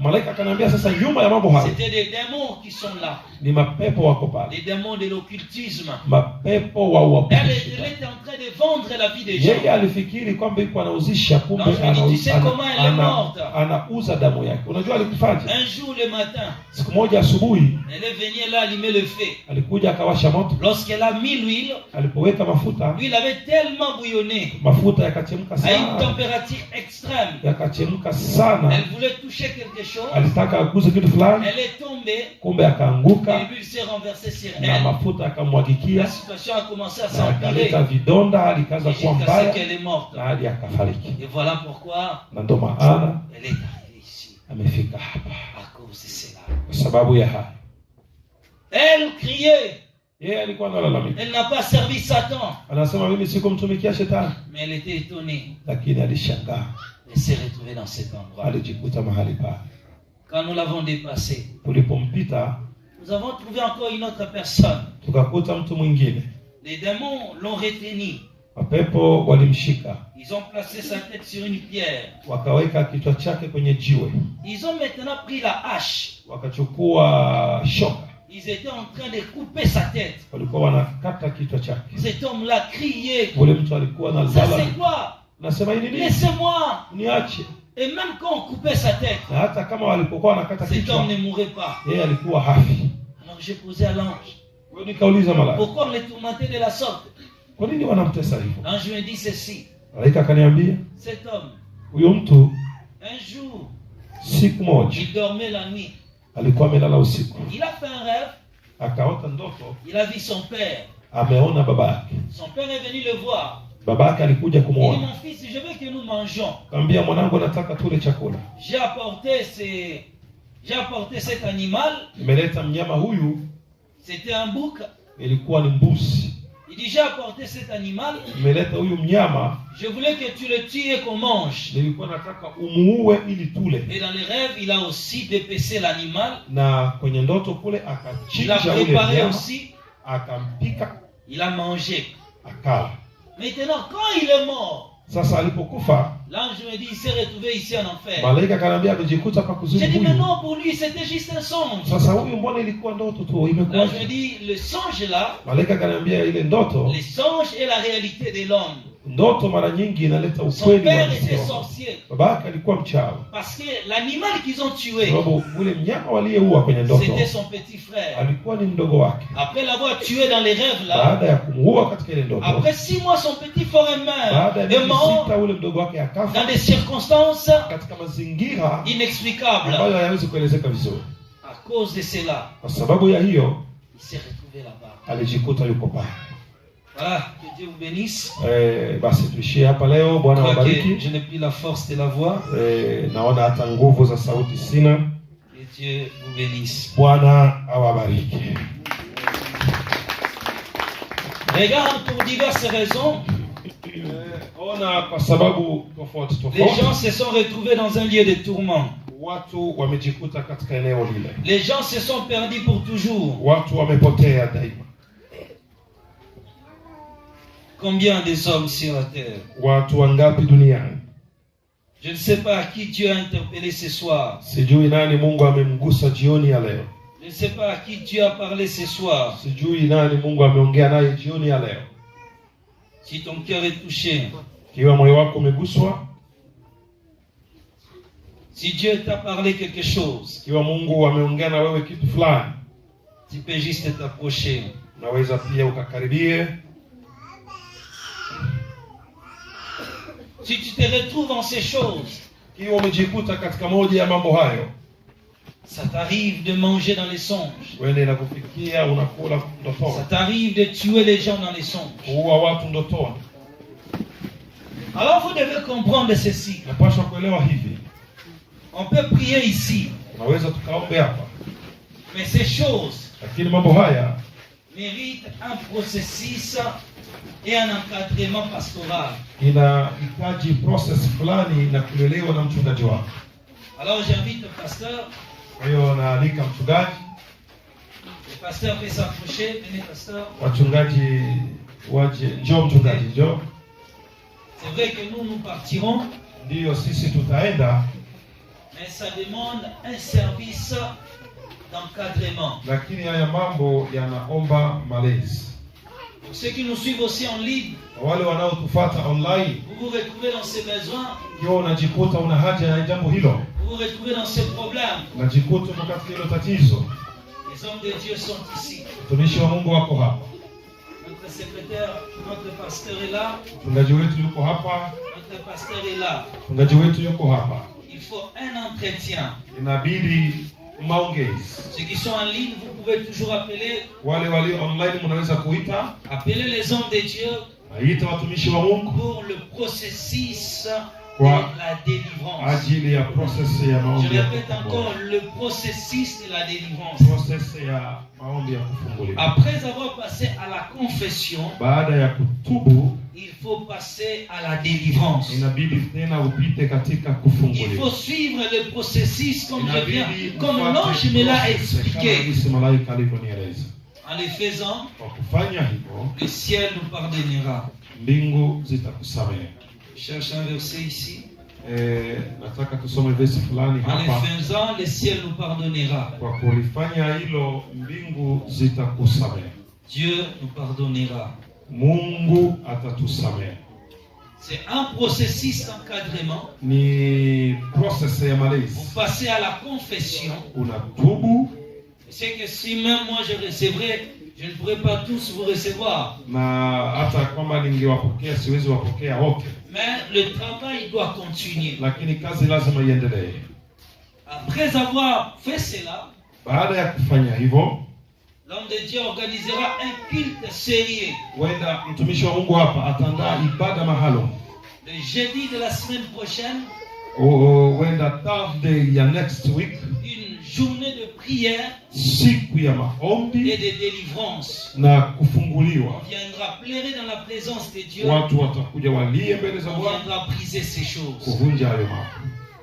Malaika akaniambia sasa, nyuma ya mambo hayo c'était des démons qui sont là. ni mapepo wako pale, Les démons de l'occultisme. mapepo wa Elle uabudu. était en train de vendre la vie des gens. Yeye alifikiri kwamba iko anauzisha, kumbe Non, je me dis, tu sais comment elle est morte? anauza damu yake. Unajua alikufaje? Un jour le matin, Siku moja asubuhi elle est venue là allumer le feu. alikuja akawasha moto, Lorsqu'elle a mis l'huile, alipoweka mafuta, l'huile avait tellement bouillonné mafuta yakachemka à une sana, température extrême. yakachemka sana, Elle voulait toucher quelque chose. alitaka aguze kitu fulani, Elle est tombée kumbe et akaanguka l'huile s'est renversée sur na elle. mafuta akamwagikia, La situation a commencé à na akaleta s'empirer vidonda, hali ikaanza kuwa jusqu'à ce mbaya qu'elle est morte. na hadi akafariki. Et voilà pourquoi Na ndo maana elle est arrivée ici. amefika hapa À cause de cela. kwa sababu ya haya. Elle criait. Yeye alikuwa analalamika, Elle n'a pas servi Satan. anasema mimi sikumtumikia shetani, Mais elle était étonnée lakini alishangaa, de se retrouver dans cet endroit. alijikuta mahali pale. Quand nous l'avons dépassé, Tulipompita nous avons trouvé encore une autre personne. tukakuta mtu mwingine, Les démons l'ont retenu. mapepo walimshika, Ils ont placé sa tête sur une pierre. wakaweka kichwa chake kwenye jiwe, Ils ont maintenant pris la hache. wakachukua shoka, Ils étaient en train de couper sa tête. walikuwa wanakata kichwa chake. Cet homme-là criait. Ule mtu alikuwa na Ça zala. c'est quoi? Nasema hii nini? Laissez-moi. Niache. Et même quand on coupait sa tête, Na hata kama walipokuwa wanakata cet kichwa, homme ne mourait pas. yeye alikuwa hafi. Alors j'ai posé à l'ange, Kwa hiyo nikauliza malaika, pourquoi on les tourmentait de la sorte? kwa nini wanamtesa hivyo? L'ange me dit ceci. Malaika akaniambia, Cet homme, huyo mtu un jour, siku moja il dormait la nuit. alikuwa amelala usiku, Il a fait un rêve. akaota ndoto, Il a vu son père. ameona baba yake. Son père est venu le voir. Baba yake alikuja Il dit, kumuona, mon fils, je veux que nous mangeons. akamwambia, mwanangu, nataka tule chakula. J'ai apporté cet animal. Nimeleta mnyama huyu, C'était un bouc. ilikuwa ni mbuzi. Il dit, j'ai apporté cet animal. Nimeleta huyu mnyama, Je voulais que tu le tues et qu'on mange. nilikuwa nataka umuue ili tule. Et dans les rêves, il a aussi dépecé l'animal. Na kwenye ndoto kule Il a akachinja ule préparé mnyama, aussi. akampika, Il a mangé. akala. Maintenant, quand il est mort, Sasa alipokufa, l'ange me dit, il s'est retrouvé ici en enfer. malaika akaniambia amejikuta pa kuzimu J'ai dit, mais huyu. non, pour lui, c'était juste un songe. Sasa huyu mbona ilikuwa ndoto tu, L'ange me imekuwaje? dit, le songe là, Malaika akaniambia ile ndoto, les songes et la réalité de l'homme. ndoto mara nyingi inaleta Son ukweli wa père était roho. sorcier. Baba yake alikuwa mchawi, Parce que l'animal qu'ils ont tué, sababu ule mnyama waliyeua kwenye ndoto c'était son petit frère. alikuwa ni mdogo wake. Après l'avoir tué dans les rêves là, Baada ya kumuua katika ile ndoto, après 6 mois, son petit frère est baada ya mort. Est miezi mort sita ule mdogo wake dans akafa des circonstances katika mazingira inexplicables. ambayo hayawezi kuelezeka vizuri. À cause de cela, Kwa sababu ya hiyo il s'est retrouvé là-bas. alijikuta yuko pale. Voilà, que Dieu vous bénisse. Basi tuishie hapa leo. Je Bwana crois que wabariki. je n'ai plus la force de la voix. Naona hata nguvu za sauti sina. Que Dieu vous bénisse. Bwana awabariki. Regarde, pour diverses raisons, Ona kwa sababu tofauti les gens tofauti, se sont retrouvés dans un lieu de tourment. watu wamejikuta katika eneo lile. Les gens se sont perdus pour toujours. Watu wamepotea daima. Combien de hommes sur la terre? Watu wangapi duniani? Je ne sais pas à qui Dieu a interpellé ce soir. Sijui nani Mungu amemgusa jioni ya leo. Je ne sais pas à qui Dieu a parlé ce soir. Sijui nani Mungu ameongea naye jioni ya leo. Si ton cœur est touché, Kiwa moyo wako umeguswa, si Dieu t'a parlé quelque chose, kiwa Mungu ameongea na wewe kitu fulani, tu peux juste t'approcher. unaweza pia ukakaribie. Si tu te retrouves dans ces choses, Kiwa umejikuta katika moja ya mambo hayo, ça t'arrive de manger dans les songes. wende inakufikia unakula Ça ndotoni, t'arrive de tuer les gens dans les songes. kuua watu ndotoni. Alors vous devez comprendre ceci. Napaswa kuelewa hivi, On peut prier ici, unaweza tukaombe hapa, mais ces choses lakini mambo haya méritent un processus et un encadrement pastoral. inahitaji process fulani na kulelewa na mchungaji wako. Alors j'invite le pasteur. Kwa hiyo naalika mchungaji, Le pasteur peut s'approcher. Venez, pasteur. wachungaji waje. Njoo mchungaji, njoo. C'est vrai que nous partirons, Ndiyo, sisi tutaenda, mais ça demande un service d'encadrement. lakini haya mambo yanaomba malezi. Pour ceux qui nous suivent aussi en ligne, Wale wanaotufuata online, vous vous retrouvez dans ces besoins, ikiwa unajikuta una haja ya jambo hilo, vous vous retrouvez dans ces problèmes. unajikuta uko katika hilo tatizo, Les hommes de Dieu sont ici. mtumishi wa Mungu wako hapa, Notre secrétaire, notre pasteur est là. mchungaji wetu yuko hapa, Notre pasteur est là. mchungaji wetu yuko hapa. Il faut un entretien. Inabidi maongezi. Ceux qui sont en ligne, vous pouvez toujours appeler. Wale walio online mnaweza kuita, Appelez les hommes de Dieu aita watumishi wa Mungu pour le processus de Quoi? la délivrance. ajili ya process ya Je maombi ya répète kufunguliwa. encore, le processus de la délivrance. Process ya maombi ya kufunguliwa. Après avoir passé à la confession, Baada ya kutubu, il faut passer à la délivrance. inabidi tena upite katika Il kufunguliwa. faut suivre le processus comme Inabidi comme ufuate l'ange me l'a process kama expliqué. jinsi malaika alivyonieleza. En le faisant, Kwa kufanya hivyo, le ciel nous pardonnera. mbingu zitakusamehe. Je cherche un verset ici. nataka tusome verse fulani En hapa. le faisant, le ciel nous pardonnera. Kwa kulifanya hilo mbingu zitakusamehe. Dieu nous pardonnera. Mungu atatusamehe. C'est un processus d'encadrement. Ni process ya malezi. Vous passez à la confession. Unatubu. C'est que si même moi je recevrais, je ne pourrais pas tous vous recevoir. Na hata kwamba ningewapokea siwezi wapokea wote. Mais le travail doit continuer. Lakini kazi lazima iendelee. Après avoir fait cela, baada ya kufanya hivyo, l'homme de Dieu organisera un culte sérieux. Wenda mtumishi wa Mungu hapa ataandaa ibada mahalo. Le jeudi de la semaine prochaine, wenda Thursday ya next week, une journée de prière siku ya maombi et de délivrance. na kufunguliwa. On viendra pleurer dans la présence de Dieu. Watu watakuja walie mbele za On Bwana. viendra briser ces choses. Kuvunja hayo mambo.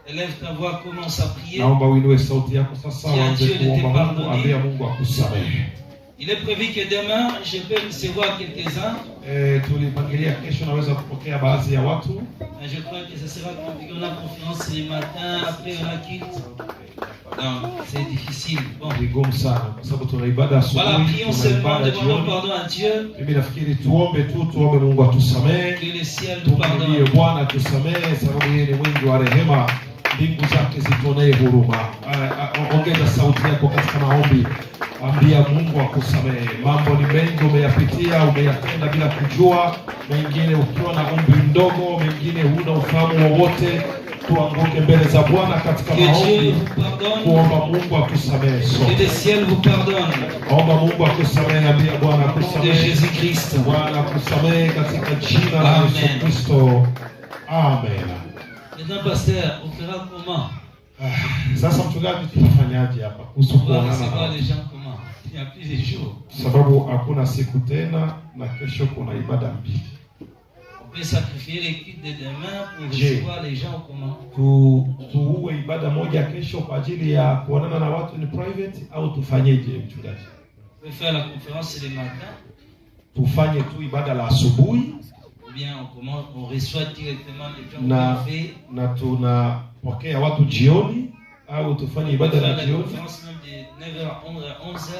Élève ta voix, commence à prier. Naomba uinue sauti yako sasa, uanze kuomba Mungu, ambia Mungu akusamehe. Il est prévu que demain je peux recevoir quelques-uns. Tulipangilia kesho naweza kupokea baadhi ya watu. Mais je crois que ce sera compliqué. On a conférence le matin, après on a culte. Donc c'est difficile. Bon. Vigumu sana kwa sababu tuna ibada asubuhi. Voilà, prions seulement, demandons pardon à Dieu. Mimi nafikiri tuombe Mungu atusamehe. Que le ciel nous pardonne. Bwana atusamehe sababu yeye ni mwingi wa rehema. Mbingu zake zitonee huruma. Ongeza sauti yako katika maombi. Ambia Mungu akusamehe. Mambo ni mengi umeyapitia, umeyatenda bila kujua. Mengine ukiwa na umri mdogo, mengine huna ufahamu wowote. Tuanguke mbele za Bwana katika maombi. Kuomba Mungu akusamehe. Que le ciel vous pardonne. Omba Mungu akusamehe, ambia Bwana akusamehe. De Jésus Christ. Bwana akusamehe katika jina la Yesu Kristo. Amen. Maintenant, pasteur, on fera comment? Sasa mchungaji, tutafanyaje hapa kuhusu kuonana na les gens comment? Il y a plus de jours. Sababu hakuna siku tena na kesho kuna ibada mbili. On peut sacrifier les cultes de demain pour recevoir les gens comment? Tuue ibada moja kesho kwa ajili ya kuonana na watu ni private au tufanyeje mchungaji? On peut faire la conférence le matin. Tufanye tu ibada la asubuhi. Bien, on reçoit directement les gens na tunapokea watu jioni au tufanye ibada la jioni. Conférence même de 9h à 11h.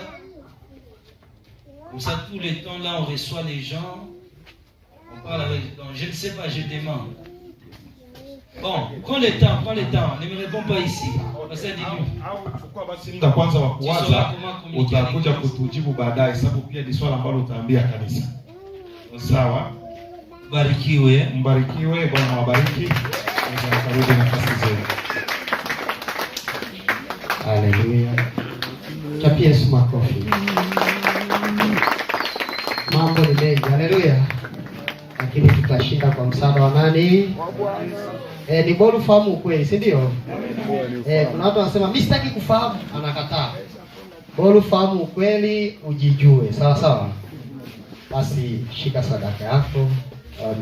Comme ça, tout le temps là, on reçoit les gens, on parle avec eux. Donc, je ne sais pas, je demande. Bon, prends le temps, ne me réponds pas ici. Chukua basi muda kwanza wa kuwaza, utakuja kutujibu baadaye sababu pia ni swala ambalo utaambia kanisa. Sawa? Barikiwe. Mbarikiwe, Bwana wabariki. Karudi nafasi zenu. Haleluya. Chapia Yesu makofi. Mambo ni mengi. Haleluya. Lakini tutashinda kwa msaada wa nani? Ni bora ufahamu ukweli, si ndio? Kuna watu wanasema mimi sitaki kufahamu, anakataa. Bora ufahamu ukweli, ujijue. Sawa sawa. Basi shika sadaka yako.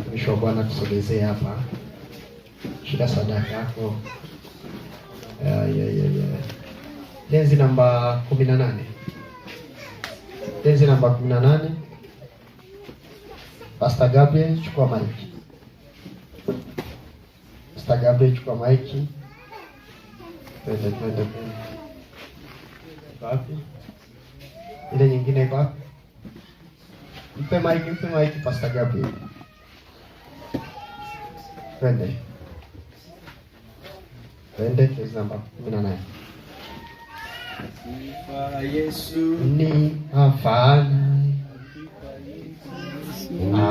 Mtumishi wa Bwana tusogezee hapa. Shika sadaka yako. Tenzi namba 18. Tenzi namba 18. Pastor Gabriel, chukua maiki. Pastor Gabriel, chukua maiki. Twende. Wapi? Ile nyingine iko wapi? Mpe maiki Pastor Gabriel. Twende, tenzi namba 18. Sifa Yesu Ni afana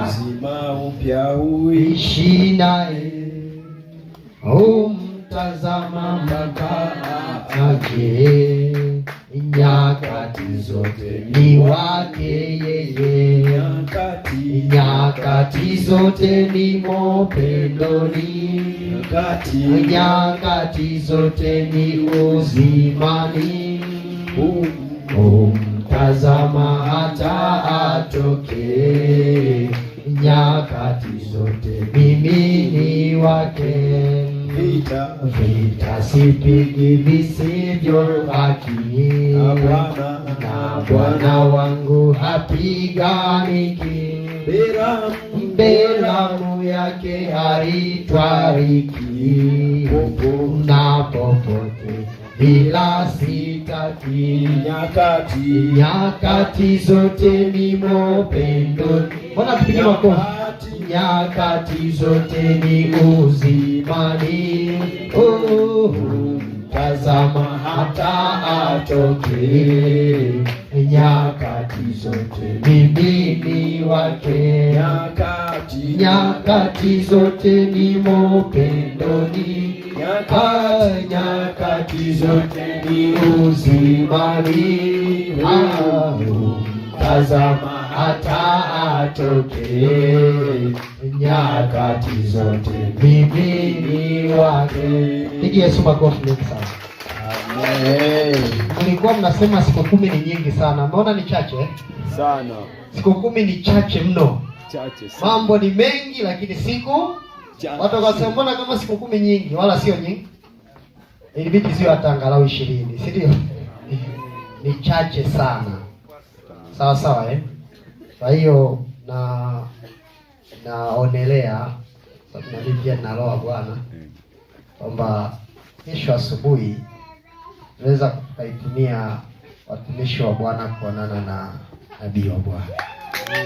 uzima upya uishi naye, umtazama mpaka aje, nyakati zote ni wake yeye, nyakati zote ni mopendoni, nyakati zote ni uzimani, umtazama hata atoke, nyakati zote mimi ni wake. Vita sipigi visivyo haki, na Bwana wangu hapiganiki. Beramu yake haitwariki na popote bila sitaki. Nyakati zote nimo pendoni. Mbona tupige makofi? Nyakati zote ni uzimani. Tazama hata atoke. Nyakati zote mimi ni wake. Nyakati zote nimo pendoni. Nyakati zote ni uzimani. Tazama hata atoke. Nyakati zote mimi ni wake. Pigia Yesu makofi mengi sana. Mlikuwa mnasema siku 10 ni nyingi sana. Mbona ni chache? Sana. Siku 10 ni chache mno. Chache sana. Mambo ni mengi lakini siku chache. Watu wakasema mbona kama siku 10 nyingi? Wala sio nyingi. Ilibidi sio hata angalau 20, si ndio? Ni chache sana. Sawa sawa Kwa hiyo naonelea sababu mimi pia nina roho Bwana kwamba kesho asubuhi tunaweza kuitumia watumishi wa Bwana kuonana na nabii wa Bwana.